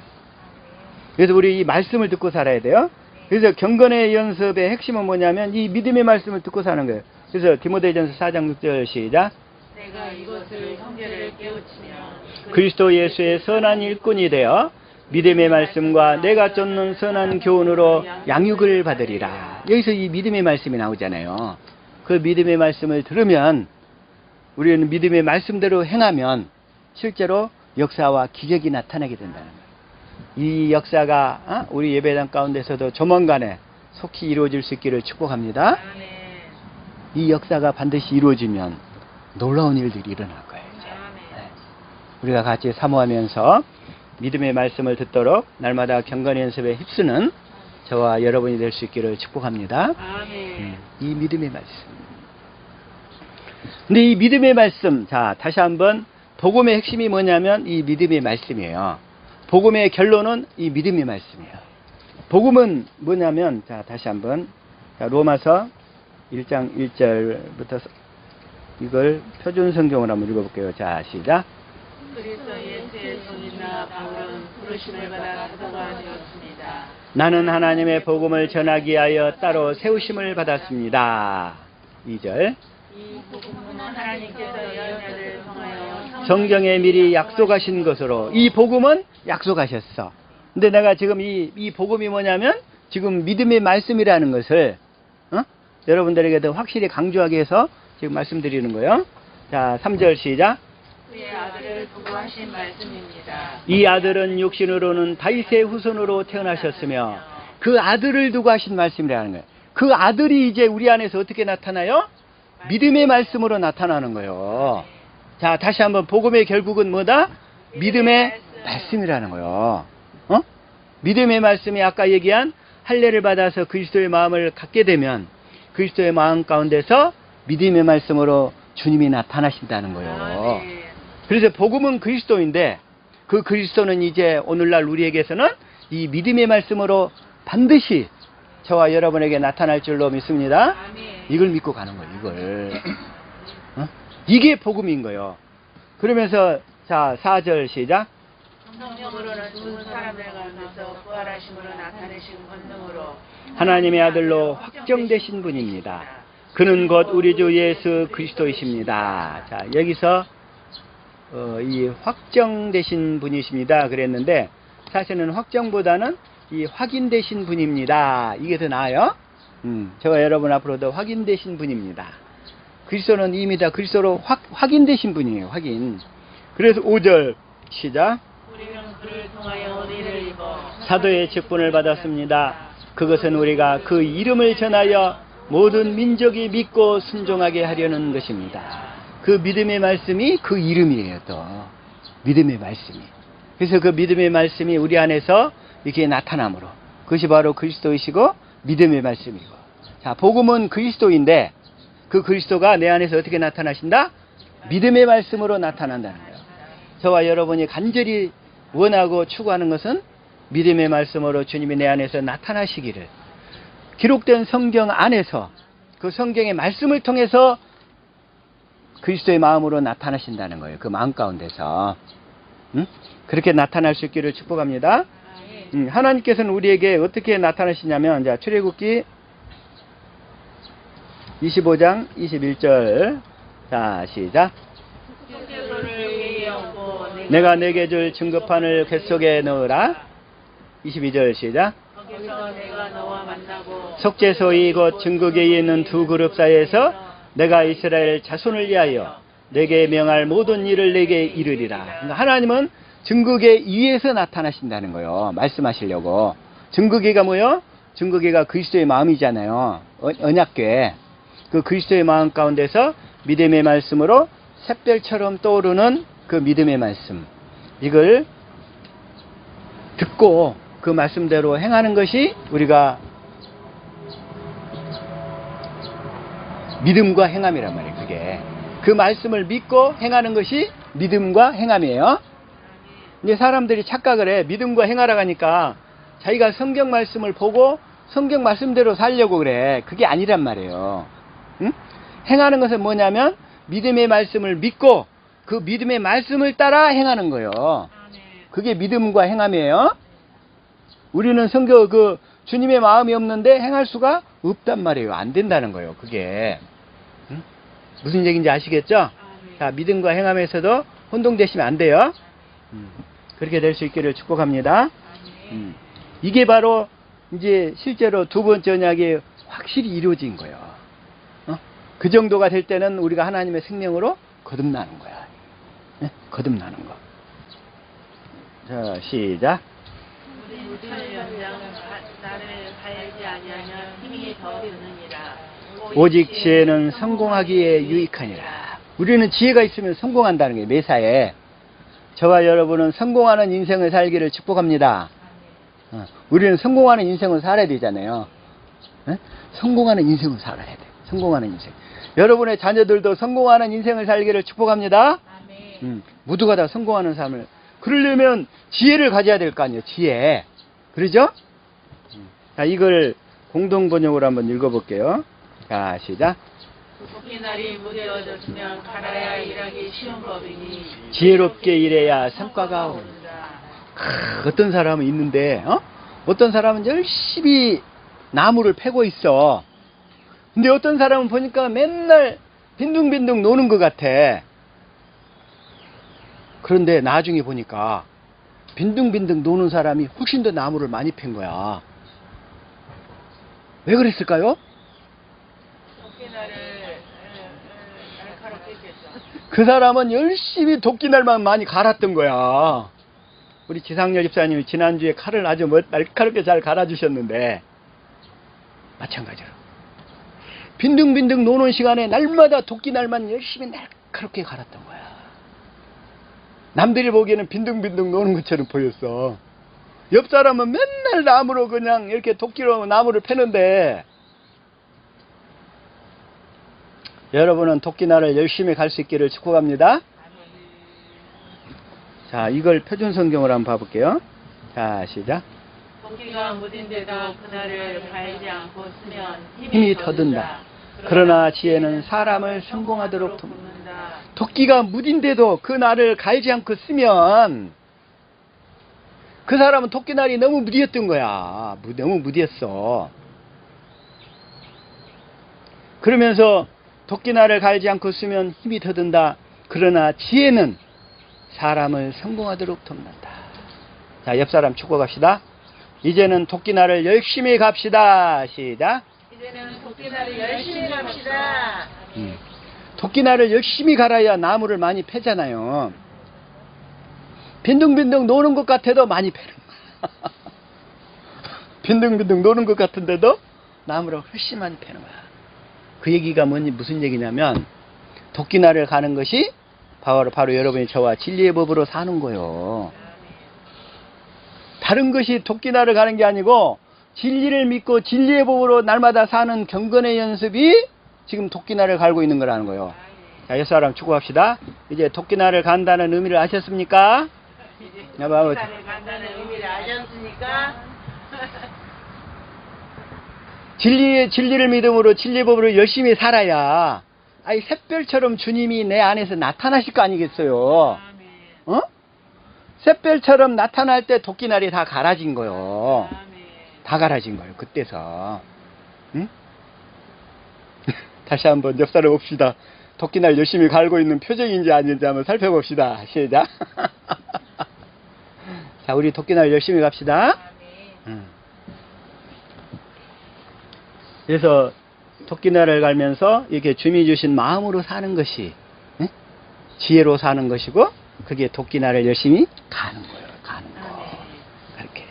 그래서 우리 이 말씀을 듣고 살아야 돼요. 그래서 경건의 연습의 핵심은 뭐냐면 이 믿음의 말씀을 듣고 사는 거예요. 그래서 디모데전서 4장 6절 시작. 내가 이것을 형제를 깨우치며 그리스도 예수의 선한 일꾼이 되어 믿음의 말씀과 내가 쫓는 선한 교훈으로 양육을 받으리라. 여기서 이 믿음의 말씀이 나오잖아요. 그 믿음의 말씀을 들으면 우리는 믿음의 말씀대로 행하면 실제로 역사와 기적이 나타나게 된다는 거예요. 이 역사가 우리 예배당 가운데서도 조만간에 속히 이루어질 수 있기를 축복합니다. 이 역사가 반드시 이루어지면 놀라운 일들이 일어날 거예요. 이제. 네. 우리가 같이 사모하면서 믿음의 말씀을 듣도록 날마다 경건 연습에 힘쓰는 저와 여러분이 될 수 있기를 축복합니다. 이 믿음의 말씀. 근데 이 믿음의 말씀, 다시 한번 복음의 핵심이 뭐냐면 이 믿음의 말씀이에요. 복음의 결론은 이 믿음의 말씀이에요. 복음은 뭐냐면, 다시 한번 로마서 1장 1절부터 이걸 표준 성경으로 한번 읽어볼게요. 시작. 그리스도 예수의 손이나 바울은 부르심을 받아 사도가 되었습니다. 나는 하나님의 복음을 전하기 위하여 따로 세우심을 받았습니다. 2절. 이 복음은 하나님께서 예언자를 통하여 성경에 미리 약속하신 것으로 이 복음은 약속하셨어. 근데 내가 지금 이 복음이 뭐냐면 지금 믿음의 말씀이라는 것을 여러분들에게도 확실히 강조하기 위해서 지금 말씀드리는 거예요. 3절 시작. 그의 아들을 두고 하신 말씀입니다. 이 아들은 육신으로는 다윗의 후손으로 태어나셨으며 그 아들을 두고 하신 말씀이라는 거예요. 그 아들이 이제 우리 안에서 어떻게 나타나요? 믿음의 말씀으로 나타나는 거예요. 다시 한번 복음의 결국은 뭐다? 믿음의 말씀이라는 거예요. 믿음의 말씀이 아까 얘기한 할례를 받아서 그리스도의 마음을 갖게 되면 그리스도의 마음 가운데서 믿음의 말씀으로 주님이 나타나신다는 거예요. 그래서 복음은 그리스도인데 그 그리스도는 이제 오늘날 우리에게서는 이 믿음의 말씀으로 반드시 저와 여러분에게 나타날 줄로 믿습니다. 이걸 믿고 가는 거예요. 이걸. 이게 복음인 거예요. 그러면서 4절 시작. 성령으로는 죽은 사람들 가운데서 부활하심으로 나타내신 권능으로 하나님의 아들로 확정되신 분입니다. 그는 곧 우리 주 예수 그리스도이십니다. 여기서 이 확정되신 분이십니다 그랬는데 사실은 확정보다는 이 확인되신 분입니다. 이게 더 나아요. 저와 여러분 앞으로도 확인되신 분입니다. 그리스도는 이미 다 그리스도로 확인되신 분이에요. 확인. 그래서 5절 시작. 우리는 그를 통하여 은혜를 입어 사도의 직분을 받았습니다. 그것은 우리가 그 이름을 전하여 모든 민족이 믿고 순종하게 하려는 것입니다. 그 믿음의 말씀이 그 이름이에요. 또 믿음의 말씀이. 그래서 그 믿음의 말씀이 우리 안에서 이렇게 나타남으로 그것이 바로 그리스도이시고 믿음의 말씀이고. 복음은 그리스도인데 그 그리스도가 내 안에서 어떻게 나타나신다? 믿음의 말씀으로 나타난다는 거예요. 저와 여러분이 간절히 원하고 추구하는 것은 믿음의 말씀으로 주님이 내 안에서 나타나시기를, 기록된 성경 안에서 그 성경의 말씀을 통해서 그리스도의 마음으로 나타나신다는 거예요. 그 마음 가운데서. 응? 그렇게 나타날 수 있기를 축복합니다. 하나님께서는 우리에게 어떻게 나타나시냐면, 자, 출애굽기 25장 21절. 자, 시작. 내가 내게 줄 증거판을 뱃속에 넣으라. 22절 시작. 거기서 내가 너와 만나고 속죄소이 곧 증거계에 있는 두 그룹 사이에서 내가 이스라엘 자손을 위하여 내게 명할 모든 일을 내게 이르리라. 그러니까 하나님은 증거계 위에서 나타나신다는 거예요. 말씀하시려고. 증거계가 뭐요? 증거계가 그리스도의 마음이잖아요. 언약궤. 그 그리스도의 마음 가운데서 믿음의 말씀으로 샛별처럼 떠오르는 그 믿음의 말씀. 이걸 듣고 그 말씀대로 행하는 것이 우리가 믿음과 행함이란 말이에요. 그게 그 말씀을 믿고 행하는 것이 믿음과 행함이에요. 이제 사람들이 착각을 해. 믿음과 행하라고 하니까 자기가 성경 말씀을 보고 성경 말씀대로 살려고 그래. 그게 아니란 말이에요. 응? 행하는 것은 뭐냐면 믿음의 말씀을 믿고 그 믿음의 말씀을 따라 행하는 거예요. 그게 믿음과 행함이에요. 우리는 성경 그 주님의 마음이 없는데 행할 수가 없단 말이에요. 안 된다는 거예요. 그게. 응? 무슨 얘기인지 아시겠죠? 자, 믿음과 행함에서도 혼동되시면 안 돼요. 그렇게 될 수 있기를 축복합니다. 이게 바로 이제 실제로 두 번째 언약이 확실히 이루어진 거예요. 그 정도가 될 때는 우리가 하나님의 생명으로 거듭나는 거야. 네? 거듭나는 거. 자, 시작. 우리 연장 나를 가야지 아니하면 힘이 더 드느니라. 오직 지혜는 성공하기에 유익하니라. 우리는 지혜가 있으면 성공한다는 게 매사에. 저와 여러분은 성공하는 인생을 살기를 축복합니다. 우리는 성공하는 인생을 살아야 되잖아요. 네? 성공하는 인생을 살아야 돼. 성공하는 인생. 여러분의 자녀들도 성공하는 인생을 살기를 축복합니다. 모두가 다 성공하는 삶을. 그러려면 지혜를 가져야 될 거 아니에요. 지혜. 그러죠? 자, 이걸 공동 번역으로 한번 읽어볼게요. 자, 시작. 토끼날이 무뎌졌으면 갈아야 일하기 쉬운 법이니 지혜롭게 일해야 성과가 온다. 어떤 사람은 있는데, 어떤 사람은 열심히 나무를 패고 있어. 근데 어떤 사람은 보니까 맨날 빈둥빈둥 노는 것 같아. 그런데 나중에 보니까 빈둥빈둥 노는 사람이 훨씬 더 나무를 많이 팬 거야. 왜 그랬을까요? 토끼날을 날카롭게 했죠. 그 사람은 열심히 도끼날만 많이 갈았던 거야. 우리 지상렬 집사님이 지난주에 칼을 아주 날카롭게 잘 갈아주셨는데 마찬가지로 빈둥빈둥 노는 시간에 날마다 도끼날만 열심히 날카롭게 갈았던 거야. 남들이 보기에는 빈둥빈둥 노는 것처럼 보였어. 옆 사람은 맨날 나무로 그냥 이렇게 도끼로 나무를 패는데, 여러분은 도끼날을 열심히 갈 수 있기를 축복합니다. 자, 이걸 표준성경으로 한번 봐볼게요. 자, 시작. 도끼가 무딘데도 그날을 갈지 않고 쓰면 힘이 더든다. 그러나 지혜는 사람을 성공하도록 돕는다. 도끼가 무딘데도 그 날을 갈지 않고 쓰면 그 사람은 도끼날이 너무 무디었던 거야. 너무 무디었어. 그러면서 도끼날을 갈지 않고 쓰면 힘이 더든다. 그러나 지혜는 사람을 성공하도록 돕는다. 자, 옆 사람 축복합시다. 이제는 도끼날을 열심히 갑시다. 시작. 이제는 도끼날을 열심히 갑시다. 도끼날을 열심히 갈아야 나무를 많이 패잖아요. 빈둥빈둥 노는 것 같아도 많이 패는 거야. 빈둥빈둥 노는 것 같은데도 나무를 훨씬 많이 패는 거야. 그 얘기가 무슨 얘기냐면 도끼날을 가는 것이 바로 여러분이 저와 진리의 법으로 사는 거예요. 다른 것이 도끼날을 가는 게 아니고 진리를 믿고 진리의 법으로 날마다 사는 경건의 연습이 지금 도끼날을 갈고 있는 거라는 거예요. 자, 옆 사람 축구합시다. 이제 도끼날을 간다는 의미를 아셨습니까? 도끼날을 간다는 의미를 아셨습니까? 진리를 믿음으로 진리의 법으로 열심히 살아야 아니 샛별처럼 주님이 내 안에서 나타나실 거 아니겠어요? 아멘. 어? 샛별처럼 나타날 때 도끼날이 다 갈아진 거요. 아멘. 다 갈아진 거예요. 그때서. 응? 다시 한번 옆 사람 봅시다. 도끼날 열심히 갈고 있는 표정인지 아닌지 한번 살펴봅시다. 시작. 자, 우리 도끼날 열심히 갑시다. 아멘. 응. 그래서 도끼날을 갈면서 이렇게 주님이 주신 마음으로 사는 것이, 응? 지혜로 사는 것이고, 그게 도끼날을 열심히 가는 거예요. 가는 거. 아멘. 그렇게.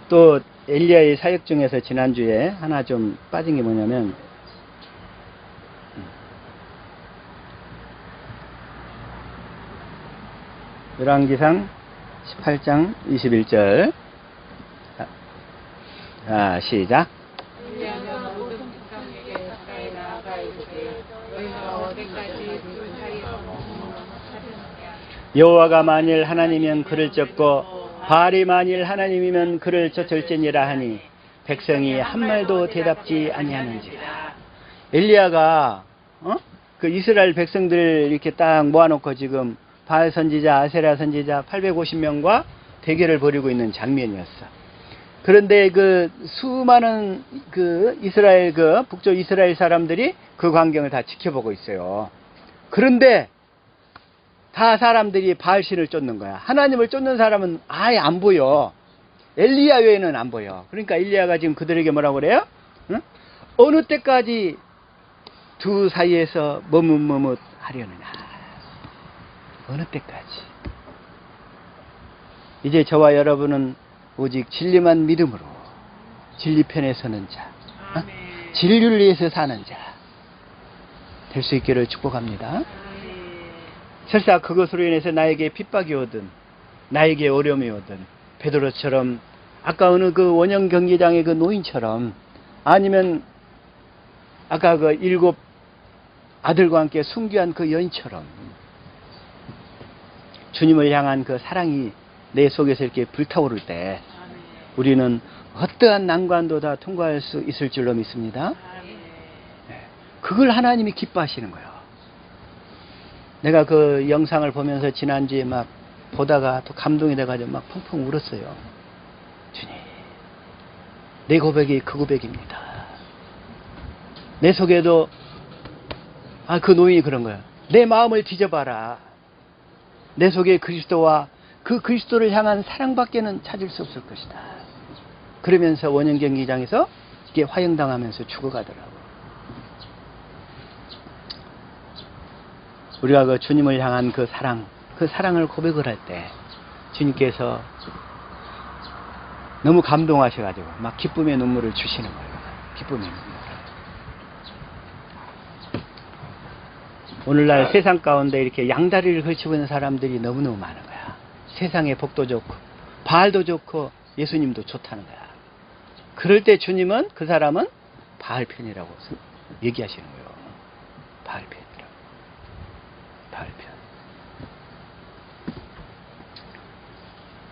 또 엘리야의 사역 중에서 지난주에 하나 좀 빠진 게 뭐냐면, 열왕기상 18장 21절. 자, 시작. 엘리야가 모든 백성에게 가까이 나아가 이르되 너희가 어디까지 둘 사이에서 머무르느냐. 여호와가 만일 하나님이면 그를 쫓고 바알이 만일 하나님이면 그를 쫓을지니라 하니 백성이 한 말도 대답지 아니하는지라. 엘리야가 그 이스라엘 백성들을 이렇게 딱 모아놓고 지금 바알 선지자, 아세라 선지자 850명과 대결을 벌이고 있는 장면이었어. 그런데 그 수많은 그 이스라엘 그 북쪽 이스라엘 사람들이 그 광경을 다 지켜보고 있어요. 그런데 다 사람들이 바알신을 쫓는 거야. 하나님을 쫓는 사람은 아예 안 보여. 엘리야 외에는 안 보여. 그러니까 엘리야가 지금 그들에게 뭐라고 그래요? 응? 어느 때까지 두 사이에서 머뭇머뭇 하려느냐. 어느 때까지. 이제 저와 여러분은 오직 진리만 믿음으로 진리 편에 서는 자, 아멘. 진리를 위해서 사는 자 될 수 있기를 축복합니다. 아멘. 설사 그것으로 인해서 나에게 핍박이 오든 나에게 어려움이 오든 베드로처럼 아까 어느 그 원형 경기장의 그 노인처럼 아니면 아까 그 7 아들과 함께 순교한 그 여인처럼 주님을 향한 그 사랑이 내 속에서 이렇게 불타오를 때 아멘. 우리는 어떠한 난관도 다 통과할 수 있을 줄로 믿습니다. 아멘. 그걸 하나님이 기뻐하시는 거예요. 내가 그 영상을 보면서 지난주에 막 보다가 또 감동이 돼가지고 막 펑펑 울었어요. 주님, 내 고백이 그 고백입니다. 내 속에도 그 노인이 그런 거예요. 내 마음을 뒤져봐라. 내 속에 그리스도와 그 그리스도를 향한 사랑밖에는 찾을 수 없을 것이다. 그러면서 원형 경기장에서 이게 화형당하면서 죽어가더라고. 우리가 그 주님을 향한 그 사랑을 고백을 할 때 주님께서 너무 감동하셔가지고 막 기쁨의 눈물을 주시는 거예요. 기쁨의 눈물을. 오늘날 세상 가운데 이렇게 양다리를 걸치고 있는 사람들이 너무너무 많은 거야. 세상의 복도 좋고 바알도 좋고 예수님도 좋다는 거야. 그럴 때 주님은 그 사람은 바알 편이라고 얘기하시는 거예요. 바알 편이라고. 바알 편.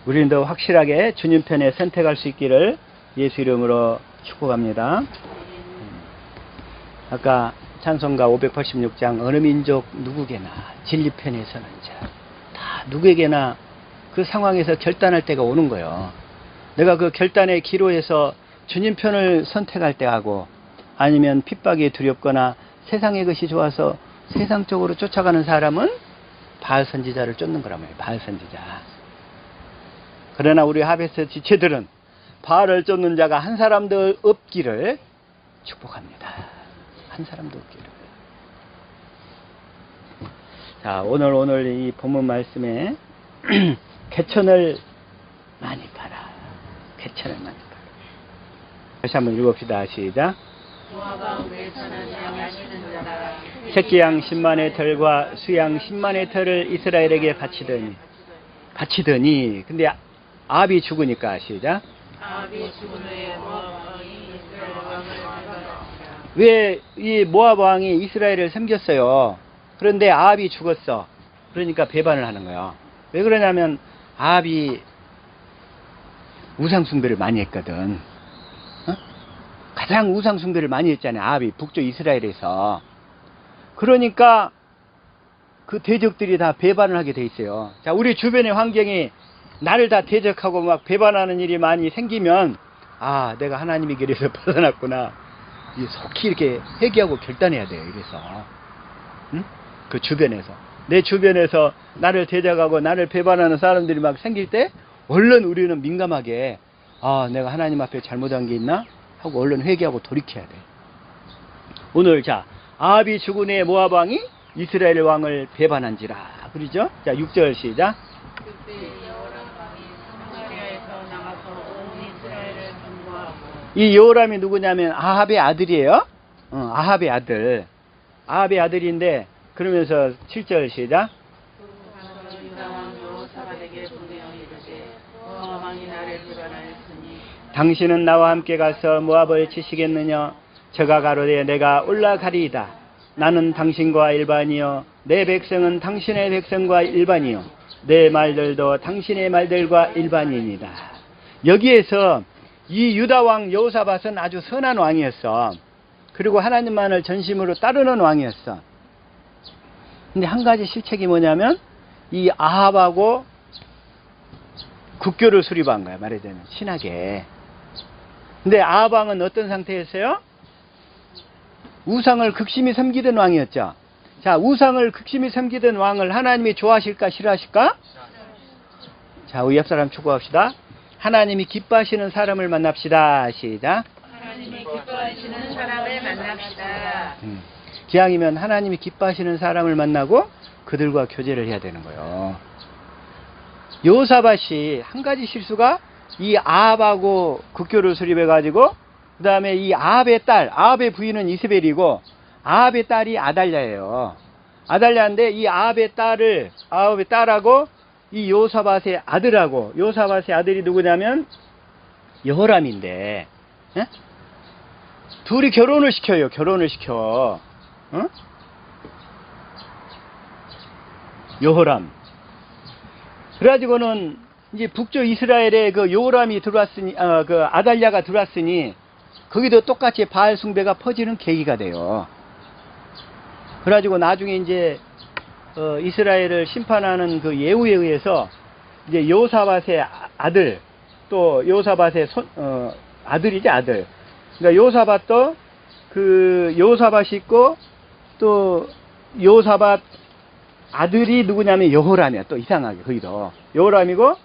우리는 더 확실하게 주님 편에 선택할 수 있기를 예수 이름으로 축복합니다. 아까 찬송가 586장 어느 민족 누구게나 진리 편에 서는 자, 다 누구에게나 그 상황에서 결단할 때가 오는 거예요. 내가 그 결단의 기로에서 주님 편을 선택할 때 하고 아니면 핍박이 두렵거나 세상의 것이 좋아서 세상 쪽으로 쫓아가는 사람은 바알 선지자를 쫓는 거란 말이에요. 바알 선지자. 그러나 우리 하베스 지체들은 바알을 쫓는 자가 한 사람도 없기를 축복합니다. 한 사람도 없기를. 자, 오늘 이 본문 말씀에 개천을 많이 팔아. 개천을 많이 팔아. 다시 한번 읽읍시다. 시작. 모압왕 외쳐는 양하시는 자라. 새끼 양 10만의 털과 수양 10만의 털을 이스라엘에게 바치더니 근데 아합이 죽으니까 시작. 아합이 죽은 후에 모압왕이 이스라엘 왕을 죽였다. 왜 이 모압 왕이 이스라엘을 섬겼어요. 그런데 아합이 죽었어. 그러니까 배반을 하는 거예요. 왜 그러냐면 아합이 우상 숭배를 많이 했거든. 가장 우상 숭배를 많이 했잖아요. 아합이 북쪽 이스라엘에서. 그러니까 그 대적들이 다 배반을 하게 돼 있어요. 자, 우리 주변의 환경이 나를 다 대적하고 막 배반하는 일이 많이 생기면, 아, 내가 하나님의 길에서 벗어났구나. 속히 이렇게 회개하고 결단해야 돼요. 이래서. 응? 그 주변에서. 내 주변에서 나를 대적하고 나를 배반하는 사람들이 막 생길 때, 얼른 우리는 민감하게, 아, 내가 하나님 앞에 잘못한 게 있나? 하고 얼른 회개하고 돌이켜야 돼. 오늘 자, 아합이 죽은 후에 모압 왕이 이스라엘 왕을 배반한지라. 그러죠? 자, 6절 시작. 그때 여호람 왕이 사마리아에서 나가서 온 이스라엘을 경고하고 이 여호람이 누구냐면 아합의 아들이에요. 아합의 아들. 아합의 아들인데, 그러면서 7절 시작. 가서 유다 왕 여호사밧에게 보내어 이르되 모압 왕이 나를 배반하였으니 당신은 나와 함께 가서 모압을 치시겠느냐? 저가 가로되 내가 올라가리이다. 나는 당신과 일반이요 내 백성은 당신의 백성과 일반이요 내 말들도 당신의 말들과 일반이니이다. 여기에서 이 유다왕 여호사밧은 아주 선한 왕이었어. 그리고 하나님만을 전심으로 따르는 왕이었어. 근데 한 가지 실책이 뭐냐면 이 아합하고 국교를 수립한 거야. 말하자면 친하게. 근데 아합 왕은 어떤 상태였어요? 우상을 극심히 섬기던 왕이었죠. 자, 우상을 극심히 섬기던 왕을 하나님이 좋아하실까 싫어하실까? 자, 우리 옆 사람 축복합시다. 하나님이 기뻐하시는 사람을 만납시다. 시작. 하나님이 기뻐하시는 사람을 만납시다. 기왕이면 하나님이 기뻐하시는 사람을 만나고 그들과 교제를 해야 되는 거예요. 여호사밧이 한 가지 실수가 이 아합하고 국교를 수립해가지고 그 다음에 이 아합의 딸, 아합의 부인은 이스벨이고 아합의 딸이 아달랴예요. 아달랴인데 이 아합의 딸하고 이 여호사밧의 아들하고, 여호사밧의 아들이 누구냐면 여호람인데, 에? 둘이 결혼을 시켜요. 결혼을 시켜. 어? 여호람. 그래가지고는 이제 북쪽 이스라엘에 그 여호람이 들어왔으니, 그 아달랴가 들어왔으니 거기도 똑같이 바알 숭배가 퍼지는 계기가 돼요. 그래가지고 나중에 이제 이스라엘을 심판하는 그 예후에 의해서 이제 여호사밧의 아들, 또 여호사밧의 아들이지 아들. 그러니까 여호사밧도 그 여호사밧이 있고 또 여호사밧 아들이 누구냐면 여호람이야. 또 이상하게 거기도 여호람이고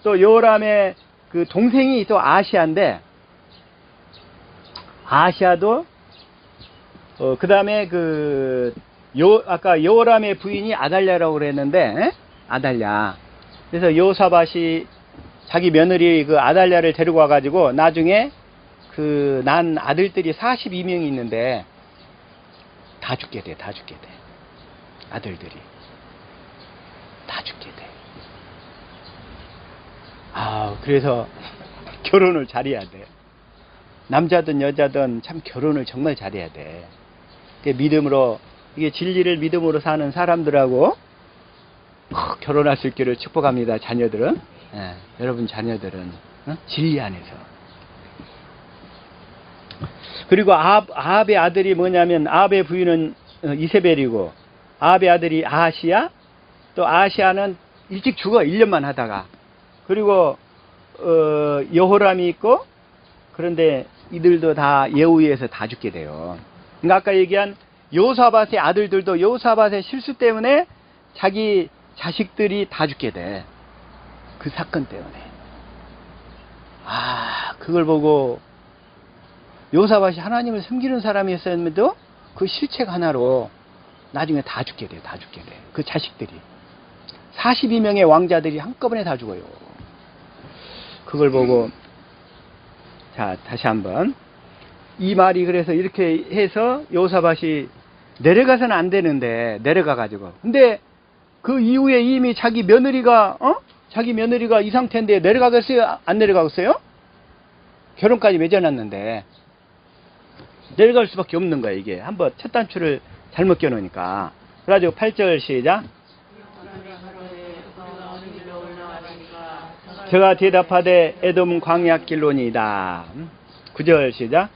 또 여호람의 그 동생이 또 아시아인데 아시아도 그 다음에 아까 여호람의 부인이 아달랴라고 그랬는데 아달랴. 그래서 여호사밧이 자기 며느리 그 아달랴를 데리고 와가지고 나중에 그 난 아들들이 42명이 있는데 다 죽게 돼. 다 죽게 돼. 아들들이 다 죽게 돼. 그래서 결혼을 잘해야 돼. 남자든 여자든 참 결혼을 정말 잘해야 돼. 믿음으로, 이게 진리를 믿음으로 사는 사람들하고 결혼할 수 있기를 축복합니다. 자녀들은. 여러분 자녀들은 진리 안에서. 그리고 아합의 아들이 뭐냐면 아합의 부인은 이세벨이고 아합의 아들이 아하시야, 또 아하시야는 일찍 죽어. 1년만 하다가. 그리고 여호람이 있고, 그런데 이들도 다 예후에서 다 죽게 돼요. 그러니까 아까 얘기한 여호사밧의 아들들도 여호사밧의 실수 때문에 자기 자식들이 다 죽게 돼. 그 사건 때문에. 그걸 보고 여호사밧이 하나님을 섬기는 사람이었음에도 그 실책 하나로 나중에 다 죽게 돼. 다 죽게 돼. 그 자식들이. 42명의 왕자들이 한꺼번에 다 죽어요. 그걸 보고, 자, 다시 한번. 이 말이 그래서 이렇게 해서 여호사밧이 내려가서는 안 되는데, 내려가가지고. 근데 그 이후에 이미 자기 며느리가 이 상태인데 내려가겠어요? 안 내려가겠어요? 결혼까지 맺어놨는데. 내려갈 수밖에 없는 거야, 이게. 한번 첫 단추를 잘못 껴놓으니까. 그래가지고 8절 시작. 제가 대답하되 에돔 광야길로니이다. 9절 시작.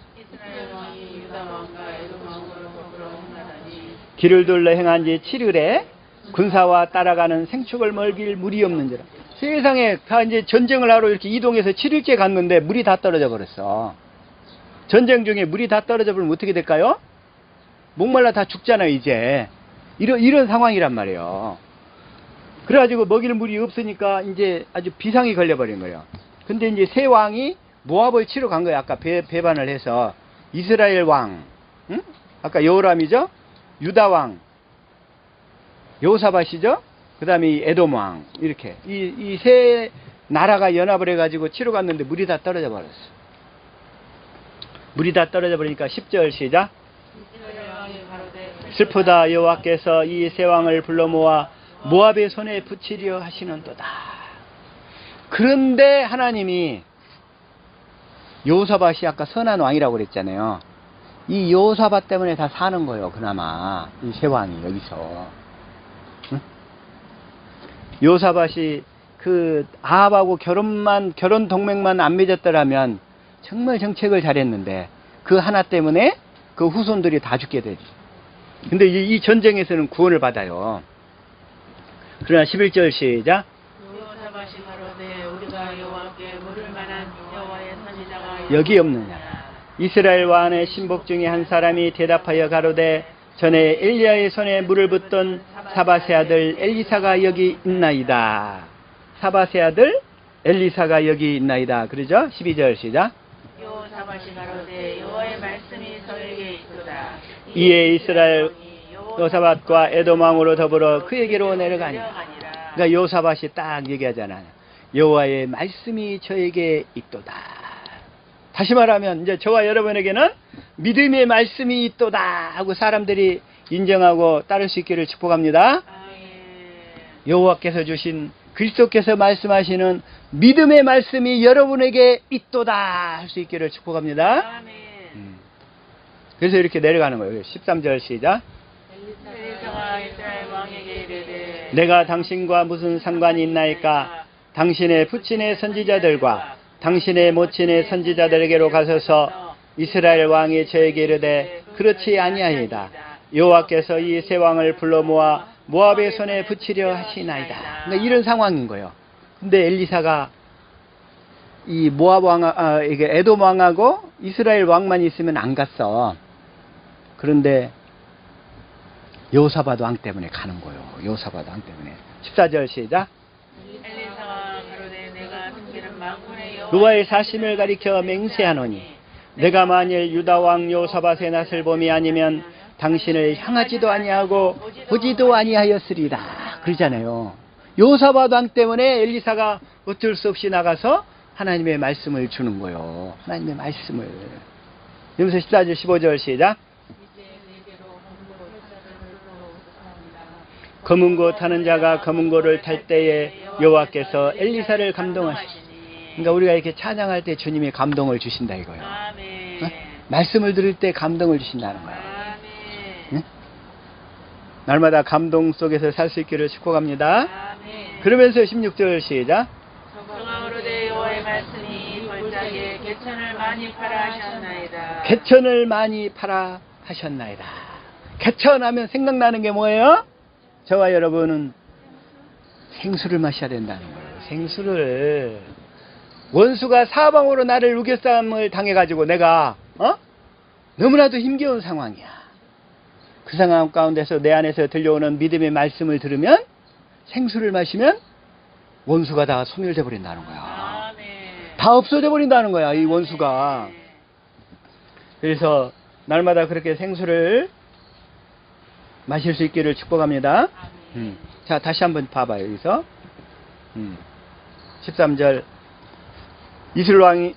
길을 둘러 행한 지 7일에 군사와 따라가는 생축을 멀길 물이 없는지라. 세상에 다 이제 전쟁을 하러 이렇게 이동해서 7일째 갔는데 물이 다 떨어져 버렸어. 전쟁 중에 물이 다 떨어져 버리면 어떻게 될까요? 목말라 다 죽잖아요, 이제. 이런 상황이란 말이에요. 그래가지고 먹이는 물이 없으니까 이제 아주 비상이 걸려버린 거예요. 근데 이제 세 왕이 모압을 치러 간 거예요. 아까 배반을 해서. 이스라엘 왕, 응? 아까 여호람이죠? 유다 왕, 여호사밧이죠? 그 다음에 에돔 왕, 이렇게. 이 세 나라가 연합을 해가지고 치러 갔는데 물이 다 떨어져 버렸어. 물이 다 떨어져 버리니까 10절 시작. 슬프다 여호와께서 이 세 왕을 불러 모아 모압의 손에 붙이려 하시는도다. 그런데 하나님이 여호사밧이 아까 선한 왕이라고 그랬잖아요. 이 여호사밧 때문에 다 사는 거예요. 그나마 이 세 왕이 여기서. 응? 여호사밧이 그 아합하고 결혼 동맹만 안 맺었더라면 정말 정책을 잘했는데 그 하나 때문에 그 후손들이 다 죽게 되지. 근데 이 전쟁에서는 구원을 받아요. 그러나 11절 시작. 여호사밧이 가로되 우리가 여호와께 물을 만한 여호와의 선지자가 여기 없느냐. 이스라엘 왕의 신복 중에 한 사람이 대답하여 가로되 전에 엘리야의 손에 물을 붓던 사밧의 아들 엘리사가 여기 있나이다. 사밧의 아들 엘리사가 여기 있나이다. 그러죠? 12절 시작. 여호사밧이 가로되 여호와의 말씀이 저에게 있도다. 이에 이스라엘 여호사밧과 에돔 왕으로 더불어 그에게로 내려가니라. 그러니까 여호사밧이 딱 얘기하잖아요. 여호와의 말씀이 저에게 있도다. 다시 말하면 이제 저와 여러분에게는 믿음의 말씀이 있도다 하고 사람들이 인정하고 따를 수 있기를 축복합니다. 여호와께서 주신 그리스도께서 말씀하시는 믿음의 말씀이 여러분에게 있도다 할 수 있기를 축복합니다. 그래서 이렇게 내려가는 거예요. 13절 시작. 엘리사가 이스라엘 왕에게 이르되 내가 당신과 무슨 상관이 있나이까? 당신의父친의 선지자들과 당신의 모친의 선지자들에게로 가셔서 이스라엘 왕이 저에게 이르되 그렇지 아니하이다. 여호와께서 이 세 왕을 불러 모아 모압의 손에 붙이려 하시나이다. 그러니까 이런 상황인 거예요. 근데 엘리사가 이 모압 왕, 이게 에돔 왕하고 이스라엘 왕만 있으면 안 갔어. 그런데 여호사밧 왕 때문에 가는 거예요. 여호사밧 왕 때문에. 14절 시작. 엘리사가 가로되 내가 숨기는 만군의 여호와의 사심을 가리켜 맹세하노니 내가 만일 유다 왕 여호사밧의 낯을 봄이 아니면 당신을 향하지도 아니하고 보지도 아니하였으리다. 그러잖아요. 여호사밧 왕 때문에 엘리사가 어쩔 수 없이 나가서 하나님의 말씀을 주는 거예요. 하나님의 말씀을. 여기서 14절 15절 시작. 검은 고 타는 자가 검은 고를 탈 때에 여호와께서 엘리사를 감동하시니. 그러니까 우리가 이렇게 찬양할 때 주님이 감동을 주신다 이거예요. 어? 말씀을 들을 때 감동을 주신다는 거예요. 응? 날마다 감동 속에서 살 수 있기를 축복합니다. 그러면서 16절 시작. 정하오르되 여호와의 말씀이 골짜기에 개천을 많이 팔아 하셨나이다. 개천을 많이 팔아 하셨나이다. 개천하면 생각나는 게 뭐예요? 저와 여러분은 생수를 마셔야 된다는 거예요. 생수를. 원수가 사방으로 나를 우겨싸움을 당해가지고 내가 너무나도 힘겨운 상황이야. 그 상황 가운데서 내 안에서 들려오는 믿음의 말씀을 들으면 생수를 마시면 원수가 다 소멸돼 버린다는 거야. 다 없어져 버린다는 거야, 이 원수가. 그래서 날마다 그렇게 생수를 마실 수 있기를 축복합니다. 자, 다시 한번 봐봐요. 여기서 13절.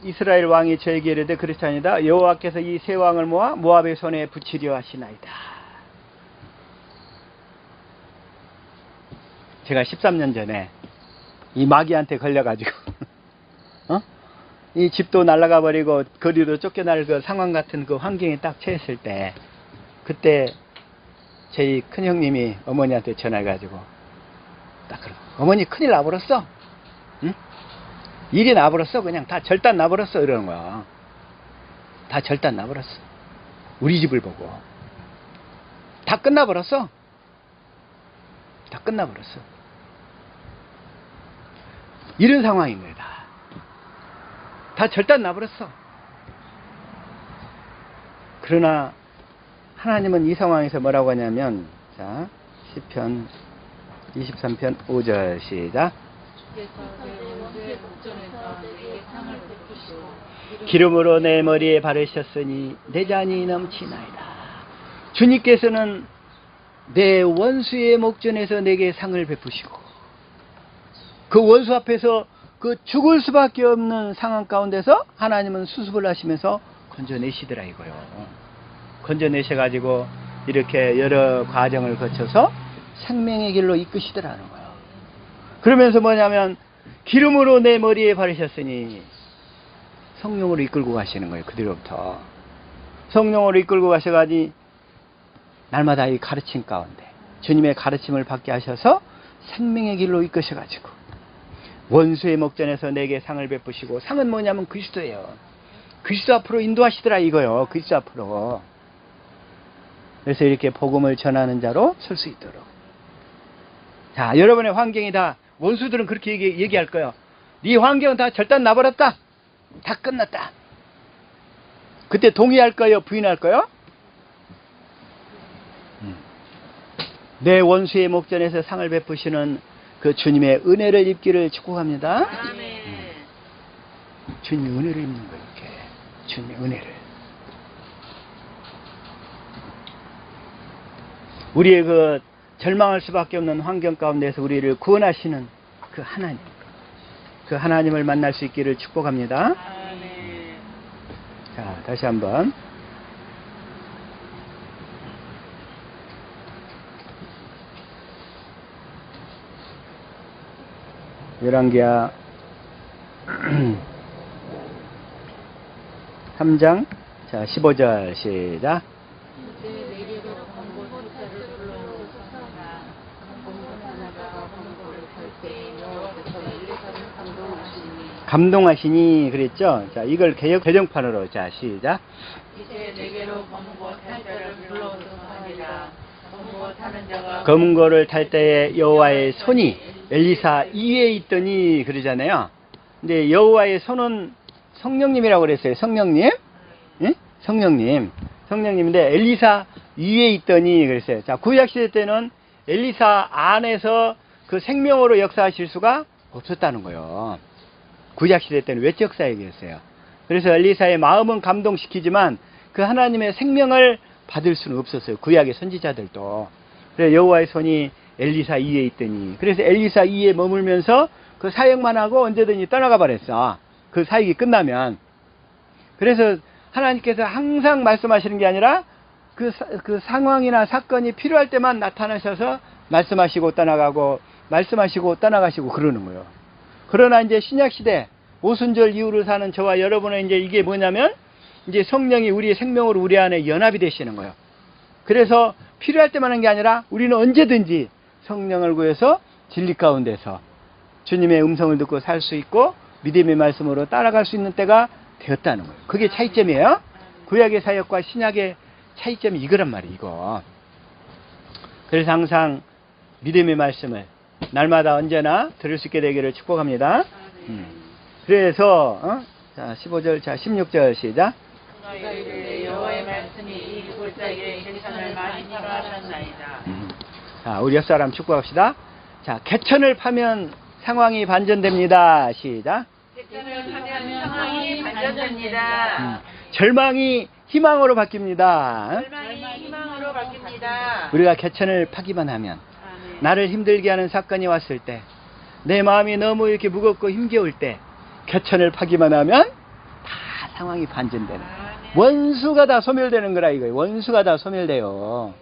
이스라엘 왕이 저에게 이르되 그렇지 아니다. 여호와께서 이 세 왕을 모아 모압의 손에 붙이려 하시나이다. 제가 13년 전에 이 마귀한테 걸려가지고 이 집도 날아가 버리고 거리로 쫓겨날 그 상황 같은 그 환경에 딱 처했을 때, 그때 저희 큰형님이 어머니한테 전화해가지고 딱 그러고, 어머니 큰일 나버렸어. 응? 일이 나버렸어. 그냥 다 절단 나버렸어. 이러는 거야. 다 절단 나버렸어. 우리 집을 보고. 다 끝나버렸어. 다 끝나버렸어. 이런 상황인 거야. 다 절단 나버렸어. 그러나 하나님은 이 상황에서 뭐라고 하냐면, 자, 시편 23편 5절 시작. 기름으로 내 머리에 바르셨으니 내 잔이 넘치나이다. 주님께서는 내 원수의 목전에서 내게 상을 베푸시고, 그 원수 앞에서 그 죽을 수밖에 없는 상황 가운데서 하나님은 수습을 하시면서 건져내시더라 이거요. 건져내셔가지고 이렇게 여러 과정을 거쳐서 생명의 길로 이끄시더라는 거예요. 그러면서 뭐냐면 기름으로 내 머리에 바르셨으니 성령으로 이끌고 가시는 거예요. 그뒤로부터 성령으로 이끌고 가셔가지고 날마다 이 가르침 가운데 주님의 가르침을 받게 하셔서 생명의 길로 이끄셔가지고 원수의 목전에서 내게 상을 베푸시고, 상은 뭐냐면 그리스도예요. 그리스도 앞으로 인도하시더라 이거요. 그리스도 앞으로. 그래서 이렇게 복음을 전하는 자로 설 수 있도록. 자, 여러분의 환경이 다, 원수들은 그렇게 얘기할 거예요. 네 환경은 다 절단 나버렸다. 다 끝났다. 그때 동의할 거예요? 부인할 거예요? 내 원수의 목전에서 상을 베푸시는 그 주님의 은혜를 입기를 축복합니다. 주님의 은혜를 입는 거예요. 이렇게 주님의 은혜를. 우리의 그 절망할 수밖에 없는 환경 가운데서 우리를 구원하시는 그 하나님, 그 하나님을 만날 수 있기를 축복합니다. 자, 다시 한번. 열왕기하 3장 자 15절 시작. 감동하시니 그랬죠. 자, 이걸 개정판으로 자 시작. 이제 내게로 검고 탈 때를 불러오소서하니라. 검고 타는 자가 검은 고를 탈 때에 여호와의 손이 엘리사 이에 있더니 그러잖아요. 근데 여호와의 손은 성령님이라고 그랬어요. 성령님, 예? 성령님인데 엘리사 위에 있더니 그랬어요. 자, 구약 시대 때는 엘리사 안에서 그 생명으로 역사하실 수가 없었다는 거예요. 구약 시대 때는 외적 역사 얘기했어요. 그래서 엘리사의 마음은 감동시키지만 그 하나님의 생명을 받을 수는 없었어요. 구약의 선지자들도. 그래서 여호와의 손이 엘리사 위에 있더니, 그래서 엘리사 위에 머물면서 그 사역만 하고 언제든지 떠나가 버렸어. 그 사역이 끝나면. 그래서 하나님께서 항상 말씀하시는 게 아니라 그 상황이나 사건이 필요할 때만 나타나셔서 말씀하시고 떠나가고 말씀하시고 떠나가시고 그러는 거예요. 그러나 이제 신약시대 오순절 이후로 사는 저와 여러분의 이제 이게 뭐냐면 이제 성령이 우리의 생명으로 우리 안에 연합이 되시는 거예요. 그래서 필요할 때만 하는 게 아니라 우리는 언제든지 성령을 구해서 진리 가운데서 주님의 음성을 듣고 살 수 있고 믿음의 말씀으로 따라갈 수 있는 때가 되었다는 거예요. 그게 차이점이에요. 구약의 사역과 신약의 차이점이 이거란 말이에요. 이거. 그래서 항상 믿음의 말씀을 날마다 언제나 들을 수 있게 되기를 축복합니다. 그래서 자 15절 자 16절 시작. 여호와의 말씀이 이 골짜기에 개천을 많이 파하셨나이다. 자, 우리 옆사람 축복합시다. 자, 개천을 파면 상황이 반전됩니다. 시작. 개천을 파면 상황이 반전됩니다. 절망이 희망으로 바뀝니다. 절망이 희망으로 바뀝니다. 우리가 개천을 파기만 하면, 나를 힘들게 하는 사건이 왔을 때, 내 마음이 너무 이렇게 무겁고 힘겨울 때 개천을 파기만 하면 다 상황이 반전되는, 원수가 다 소멸되는 거라 이거예요. 원수가 다 소멸돼요.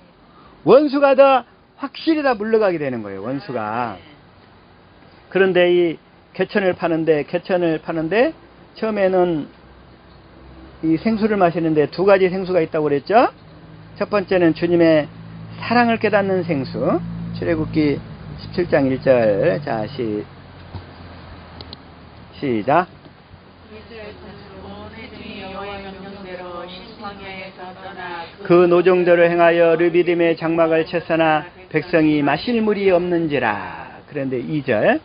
원수가 다 확실히 다 물러가게 되는 거예요. 원수가. 그런데 이 개천을 파는데 처음에는 이 생수를 마시는데 두 가지 생수가 있다고 그랬죠. 첫 번째는 주님의 사랑을 깨닫는 생수. 출애굽기 17장 1절. 자, 시작. 이스라엘 자손 내 주인 여호와의 명령대로 신실히 광야에서 떠나 그 노종대로 행하여 르비딤의 장막을 쳤으나 백성이 마실 물이 없는지라. 그런데 2절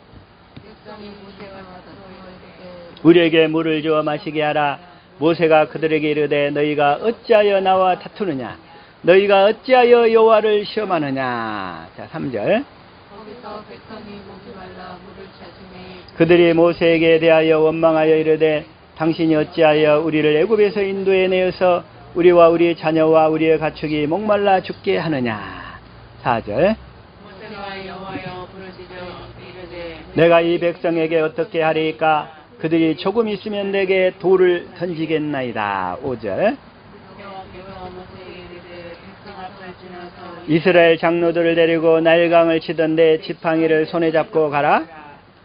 우리에게 물을 주어 마시게 하라. 모세가 그들에게 이르되 너희가 어찌하여 나와 다투느냐? 너희가 어찌하여 여호와를 시험하느냐? 자, 3절 거기서 백성이 목이 말라 물을 찾으니 그들이 모세에게 대하여 원망하여 이르되 당신이 어찌하여 우리를 애굽에서 인도해 내어서 우리와 우리 자녀와 우리의 가축이 목말라 죽게 하느냐? 4절 모세가 여호와여 부르짖어 이르되 내가 이 백성에게 어떻게 하리까? 그들이 조금 있으면 내게 돌을 던지겠나이다. 5절 여호와께서 모세에게 이르되 백성 앞을 지나서 이스라엘 장로들을 데리고 나일강을 치던데 지팡이를 손에 잡고 가라.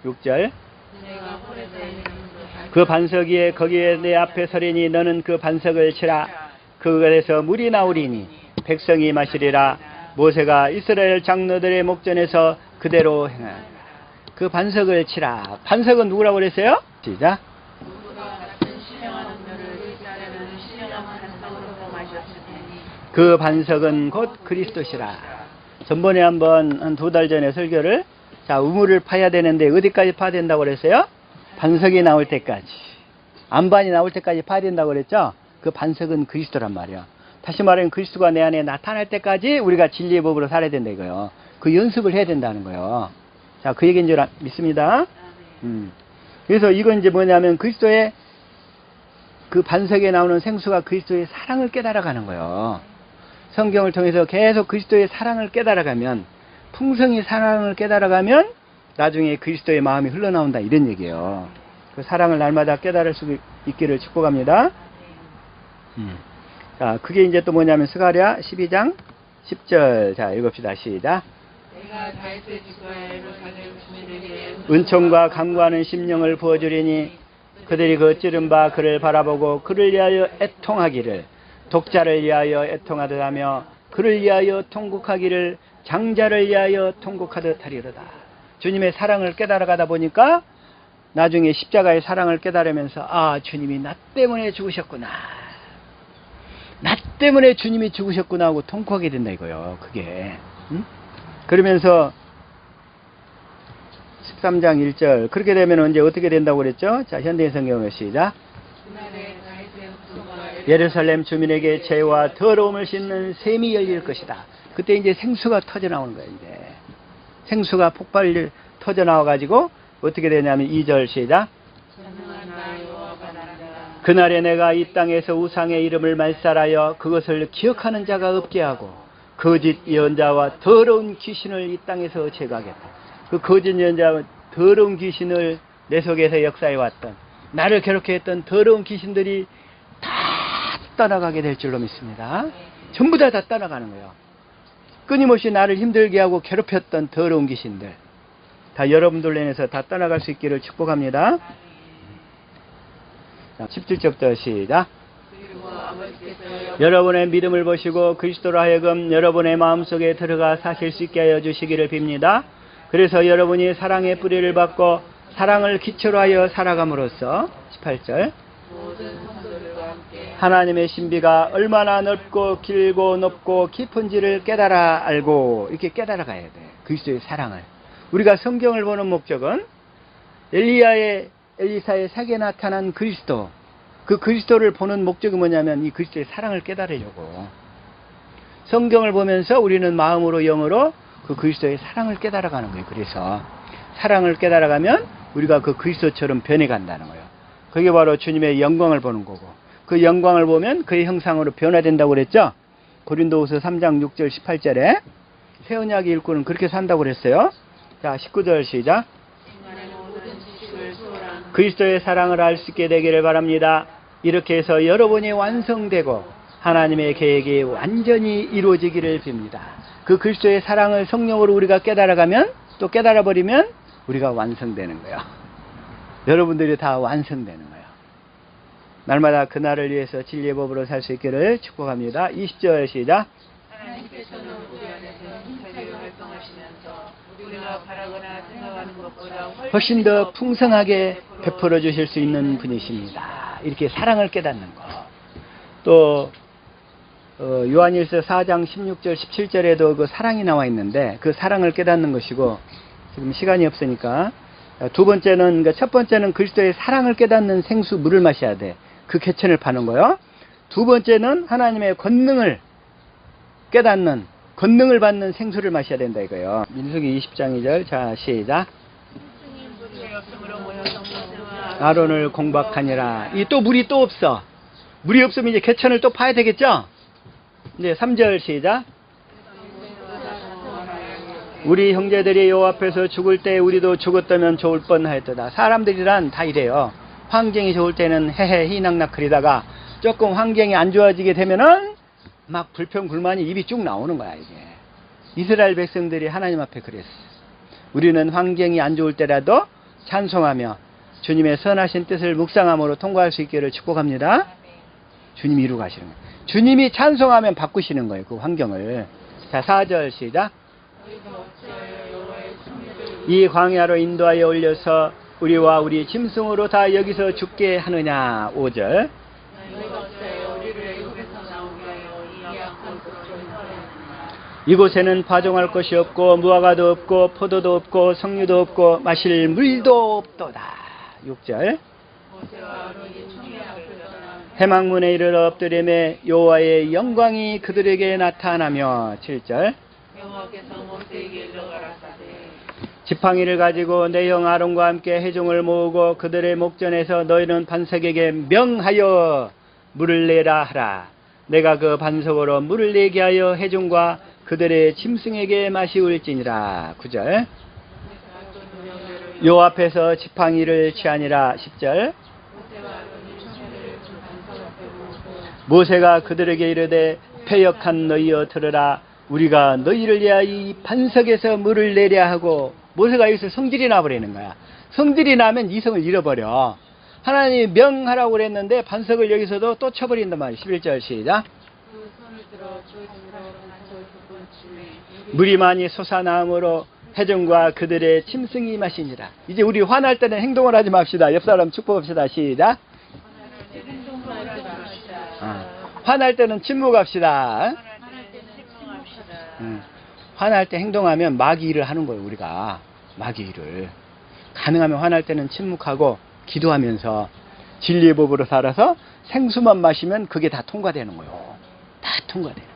6절 내가 홀에서 있는 그 반석 위에 거기에 내 앞에 서리니 너는 그 반석을 치라. 그것에서 물이 나오리니 백성이 마시리라. 모세가 이스라엘 장로들의 목전에서 그대로 행하라. 그 반석을 치라. 반석은 누구라고 그랬어요? 시작. 누구가 같은 신령한 음료를 이스라엘은 신령한 반석으로 마셨으니 그 반석은 곧 그리스도시라. 전번에 한번 한 2달 전에 설교를 우물을 파야 되는데 어디까지 파야 된다고 그랬어요? 반석이 나올 때까지. 안반이 나올 때까지 파야 된다고 그랬죠? 그 반석은 그리스도란 말이에요. 다시 말하면 그리스도가 내 안에 나타날 때까지 우리가 진리의 법으로 살아야 된다 이거예요. 그 연습을 해야 된다는 거예요. 자, 그 얘기인 줄 믿습니다. 그래서 이건 이제 뭐냐면 그리스도의 그 반석에 나오는 생수가 그리스도의 사랑을 깨달아가는 거예요. 성경을 통해서 계속 그리스도의 사랑을 깨달아가면, 풍성히 사랑을 깨달아가면 나중에 그리스도의 마음이 흘러나온다 이런 얘기예요. 그 사랑을 날마다 깨달을 수 있기를 축복합니다. 자, 그게 이제 또 뭐냐면 스가랴 12장 10절. 자, 읽읍시다. 시작. 내가 다윗의 집과 예루살렘 주민에게 은총과 강구하는 심령을 부어주리니 그들이 그 찌른 바 그를 바라보고 그를 위하여 애통하기를, 독자를 위하여 애통하듯 하며 그를 위하여 통곡하기를 장자를 위하여 통곡하듯 하리로다. 주님의 사랑을 깨달아가다 보니까 나중에 십자가의 사랑을 깨달으면서 아, 주님이 나 때문에 죽으셨구나, 나 때문에 주님이 죽으셨구나 하고 통곡하게 된다 이거요. 그게 그러면서 13장 1절 그렇게 되면 이제 어떻게 된다고 그랬죠? 자, 현대인 성경을 시작. 그날에 다윗의 후손과 예루살렘 주민에게 죄와 더러움을 씻는 샘이 열릴 것이다. 그때 이제 생수가 터져 나오는 거예요. 이제 생수가 폭발 터져 나와 가지고 어떻게 되냐면 2절 시작. 전능한 나 여호와가 나라 그날에 내가 이 땅에서 우상의 이름을 말살하여 그것을 기억하는 자가 없게 하고 거짓 예언자와 더러운 귀신을 이 땅에서 제거하겠다. 그 거짓 예언자와 더러운 귀신을 내 속에서 역사해 왔던, 나를 괴롭게 했던 더러운 귀신들이 다 떠나가게 될 줄로 믿습니다. 전부 다 떠나가는 거예요. 끊임없이 나를 힘들게 하고 괴롭혔던 더러운 귀신들 다 여러분들 안에서 다 떠나갈 수 있기를 축복합니다. 자, 17절부터 시작. 그리고 아버지께서 여러분의 믿음을 보시고 그리스도로 하여금 여러분의 마음속에 들어가 사실 수 있게 하여 주시기를 빕니다. 그래서 여러분이 사랑의 뿌리를 받고 사랑을 기초로 하여 살아감으로써 18절 모든 성도들과 함께 하나님의 신비가 얼마나 넓고 길고 높고 깊은지를 깨달아 알고, 이렇게 깨달아 가야 돼. 그리스도의 사랑을. 우리가 성경을 보는 목적은 엘리사의 색에 나타난 그리스도, 그 그리스도를 보는 목적이 뭐냐면 이 그리스도의 사랑을 깨달으려고. 성경을 보면서 우리는 마음으로 영으로 그 그리스도의 사랑을 깨달아가는 거예요. 그래서 사랑을 깨달아가면 우리가 그 그리스도처럼 변해간다는 거예요. 그게 바로 주님의 영광을 보는 거고, 그 영광을 보면 그의 형상으로 변화된다고 그랬죠. 고린도후서 3장 6절 18절에 새 언약 일꾼은 그렇게 산다고 그랬어요. 자, 19절 시작. 인간의 모든 지식을 초월한 그리스도의 사랑을 알 수 있게 되기를 바랍니다. 이렇게 해서 여러분이 완성되고 하나님의 계획이 완전히 이루어지기를 빕니다. 그 그리스도의 사랑을 성령으로 우리가 깨달아가면, 또 깨달아버리면 우리가 완성되는 거예요. 여러분들이 다 완성되는 거예요. 날마다 그날을 위해서 진리의 법으로 살 수 있기를 축복합니다. 20절 시작. 하나님께서는 우리 안에서 힘차게 활동하시면서 우리가 바라거나 생각하는 것보다 훨씬 더 풍성하게 베풀어 주실 수 있는 분이십니다. 이렇게 사랑을 깨닫는 거. 또 요한일서 4장 16절 17절에도 그 사랑이 나와 있는데 그 사랑을 깨닫는 것이고, 지금 시간이 없으니까 두 번째는, 그러니까 첫 번째는 그리스도의 사랑을 깨닫는 생수 물을 마셔야 돼. 그 개천을 파는 거요. 두 번째는 하나님의 권능을 깨닫는, 권능을 받는 생수를 마셔야 된다 이거요. 민수기 20장 2절. 자, 시작. 아론을 공박하니라. 이 또 물이 또 없어. 물이 없으면 이제 개천을 또 파야 되겠죠? 이제 3절 시작. 우리 형제들이 요 앞에서 죽을 때 우리도 죽었다면 좋을 뻔하였도다. 사람들이란 다 이래요. 환경이 좋을 때는 헤헤 희낙낙거리다가 조금 환경이 안 좋아지게 되면은 막 불평불만이 입이 쭉 나오는 거야 이게. 이스라엘 백성들이 하나님 앞에 그랬어. 우리는 환경이 안 좋을 때라도 찬송하며 주님의 선하신 뜻을 묵상함으로 통과할 수 있기를 축복합니다. 주님이 이루고 가시는 거예요. 주님이 찬송하면 바꾸시는 거예요, 그 환경을. 자, 4절 시작. 이 광야로 인도하여 올려서 우리와 우리 짐승으로 다 여기서 죽게 하느냐. 5절. 이곳에는 파종할 것이 없고 무화과도 없고 포도도 없고 석류도 없고 마실 물도 없도다. 6절. 해망문에 이르러 엎드리매 여호와의 영광이 그들에게 나타나며. 7절. 지팡이를 가지고 내 형 아론과 함께 회중을 모으고 그들의 목전에서 너희는 반석에게 명하여 물을 내라 하라. 내가 그 반석으로 물을 내게 하여 회중과 그들의 짐승에게 마시울지니라. 9절. 요 앞에서 지팡이를 취하니라. 10절. 모세가 그들에게 이르되 패역한 너희여 들으라. 우리가 너희를 위하여 이 반석에서 물을 내려 하고. 모세가 여기서 성질이 나버리는 거야. 성질이 나면 이성을 잃어버려. 하나님이 명하라고 그랬는데 반석을 여기서도 또 쳐버린단 말이야. 11절 시작. 물이 많이 솟아나므로 회중과 그들의 짐승이 마시니라. 이제 우리 화날 때는 행동을 하지 맙시다. 옆 사람 축복합시다. 시작. 화날 때는 침묵합시다. 화날 때 행동하면 마귀 일을 하는 거예요. 우리가 마귀 일을. 가능하면 화날 때는 침묵하고 기도하면서 진리의 법으로 살아서 생수만 마시면 그게 다 통과되는 거예요. 다 통과돼요.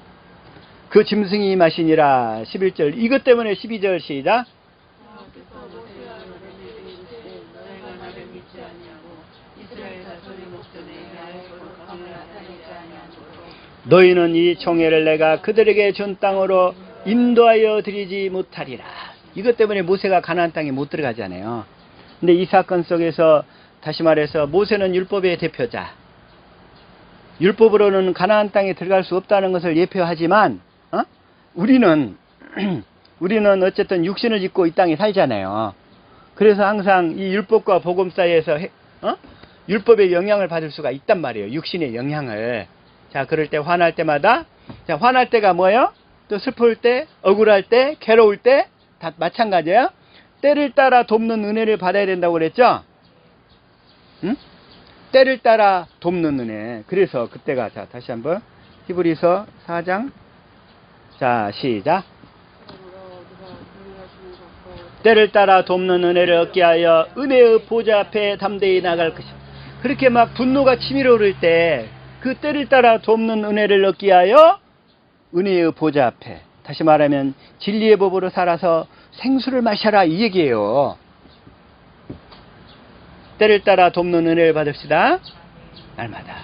그 짐승이 마시니라. 11절. 이것 때문에 12절 시작. 너희는 이 총회를 내가 그들에게 준 땅으로 인도하여 드리지 못하리라. 이것 때문에 모세가 가나안 땅에 못 들어가잖아요. 근데 이 사건 속에서 다시 말해서 모세는 율법의 대표자. 율법으로는 가나안 땅에 들어갈 수 없다는 것을 예표하지만 우리는 어쨌든 육신을 입고 이 땅에 살잖아요. 그래서 항상 이 율법과 복음 사이에서 율법의 영향을 받을 수가 있단 말이에요. 육신의 영향을. 자, 그럴 때 화날 때마다, 자, 화날 때가 뭐예요? 또 슬플 때, 억울할 때, 괴로울 때 다 마찬가지예요. 때를 따라 돕는 은혜를 받아야 된다고 그랬죠? 응? 때를 따라 돕는 은혜. 그래서 그때가, 자, 다시 한번 히브리서 4장. 자, 시작. 때를 따라 돕는 은혜를 얻게 하여 은혜의 보좌 앞에 담대히 나갈 것이다. 그렇게 막 분노가 치밀어 오를 때 그 때를 따라 돕는 은혜를 얻게 하여 은혜의 보좌 앞에, 다시 말하면 진리의 법으로 살아서 생수를 마셔라 이 얘기예요. 때를 따라 돕는 은혜를 받읍시다. 날마다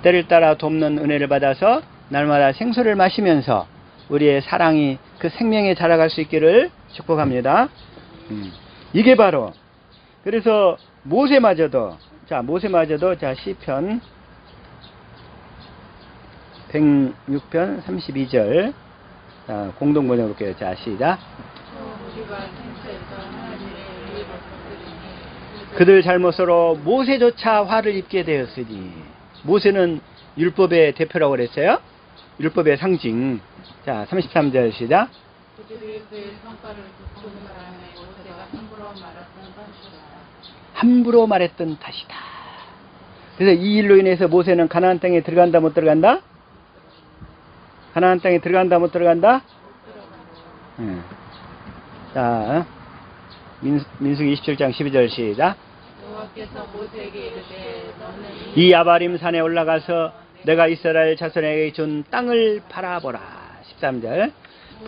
때를 따라 돕는 은혜를 받아서 날마다 생수를 마시면서 우리의 사랑이 그 생명에 자라갈 수 있기를 축복합니다. 이게 바로, 그래서 모세마저도, 자, 자, 시편 106편 32절. 자, 공동 번역 볼게요. 자, 시작. 그들 잘못으로 모세조차 화를 입게 되었으니. 모세는 율법의 대표라고 그랬어요. 율법의 상징. 자, 33절 시작. 함부로 말했던 탓이다. 그래서 이 일로 인해서 모세는 가나안 땅에 들어간다 못 들어간다? 가나안 땅에 들어간다 못 들어간다? 자, 민수기 27장 12절 시작. 여호와께서 모세에게 이르되 너는 이 아바림 산에 올라가서 내가 이스라엘 자손에게 준 땅을 바라보라. 13절.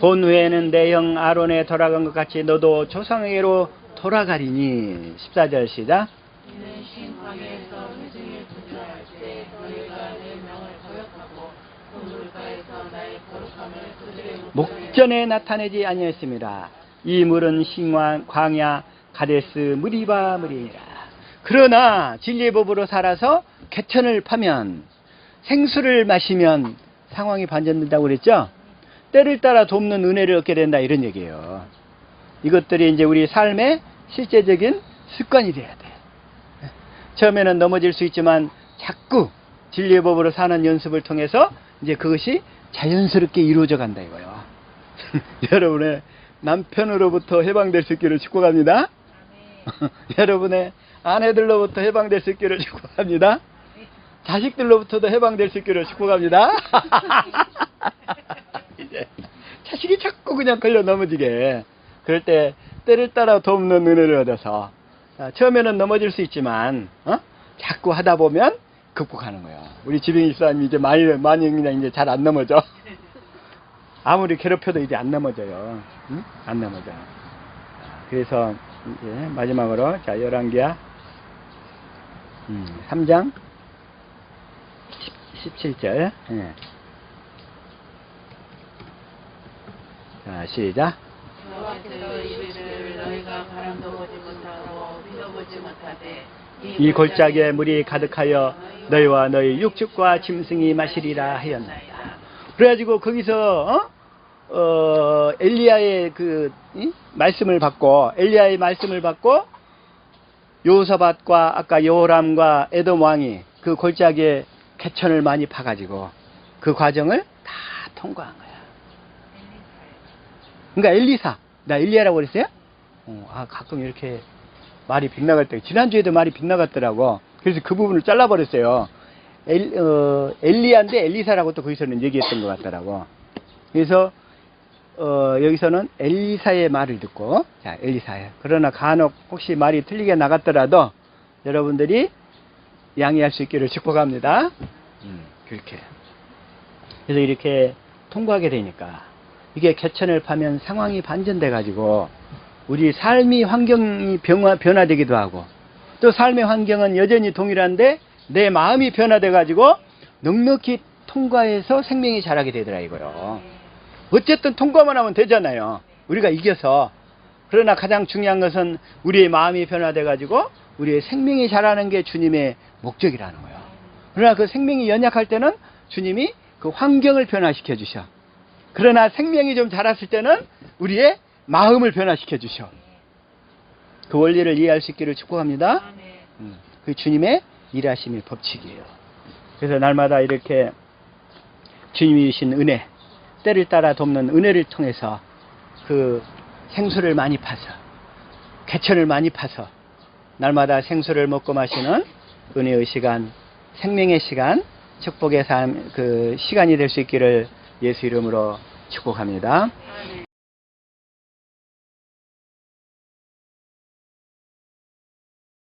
본 후에는 내 형 아론에 돌아간 것 같이 너도 조상에게로 돌아가리니. 14절 시작. 이는 신 광야에서 회중을 분주할 때 너희가 내 명을 거역하고 그 물가에서 나의 거룩함을 그들의 목전에 나타내지 아니했습니다. 이 물은 신광 광야 가데스 무리바 물이니라. 그러나 진리의 법으로 살아서 개천을 파면 생수를 마시면 상황이 반전된다고 그랬죠? 때를 따라 돕는 은혜를 얻게 된다 이런 얘기예요. 이것들이 이제 우리 삶의 실제적인 습관이 돼야 돼. 처음에는 넘어질 수 있지만 자꾸 진리의 법으로 사는 연습을 통해서 이제 그것이 자연스럽게 이루어져 간다 이거예요. 여러분의 남편으로부터 해방될 수 있기를 축복합니다. 여러분의 아내들로부터 해방될 수 있기를 축복합니다. 자식들로부터도 해방될 수 있기를 축복합니다. 이제 자식이 자꾸 그냥 걸려 넘어지게. 그럴 때 때를 따라 돕는 은혜를 얻어서 처음에는 넘어질 수 있지만 자꾸 하다 보면 극복하는 거예요. 우리 지병 집사님이 이제 많이 그냥 이제 잘 안 넘어져. 아무리 괴롭혀도 이제 안 넘어져요. 응? 안 넘어져. 그래서 이제 마지막으로 자 열왕기야 3장 17절. 예. 자 시작. 여호와께서 이르기를 너희가 바람도 보지 못하고 비도 보지 못하되 이 골짜기에 물이 가득하여 너희와 너희 육축과 짐승이 마시리라 하였나이다. 그래가지고 거기서 엘리야의 말씀을 받고 여호사밧과 아까 여호람과 에돔 왕이 그 골짜기에 개천을 많이 파가지고 그 과정을 다 통과한 거야. 그러니까 나 엘리야라고 그랬어요? 가끔 이렇게 말이 빗나갈 때, 지난주에도 말이 빗나갔더라고. 그래서 그 부분을 잘라버렸어요. 엘리야인데 엘리사라고 또 거기서는 얘기했던 것 같더라고. 그래서 여기서는 엘리사의 말을 듣고, 자, 엘리사예요. 그러나 간혹 혹시 말이 틀리게 나갔더라도 여러분들이 양해할 수 있기를 축복합니다. 그렇게. 그래서 이렇게 통과하게 되니까 이게 개천을 파면 상황이 반전돼가지고 우리 삶이 환경이 변화되기도 하고 또 삶의 환경은 여전히 동일한데 내 마음이 변화돼가지고 넉넉히 통과해서 생명이 자라게 되더라 이거요. 어쨌든 통과만 하면 되잖아요. 우리가 이겨서. 그러나 가장 중요한 것은 우리의 마음이 변화돼가지고 우리의 생명이 자라는 게 주님의 목적이라는 거예요. 그러나 그 생명이 연약할 때는 주님이 그 환경을 변화시켜 주셔. 그러나 생명이 좀 자랐을 때는 우리의 마음을 변화시켜 주셔. 그 원리를 이해할 수 있기를 축복합니다. 그 주님의 일하심의 법칙이에요. 그래서 날마다 이렇게 주님이 주신 은혜, 때를 따라 돕는 은혜를 통해서 그 생수를 많이 파서, 개천을 많이 파서 날마다 생수를 먹고 마시는 은혜의 시간, 생명의 시간, 축복의 삶, 그 시간이 될 수 있기를 예수 이름으로 축복합니다.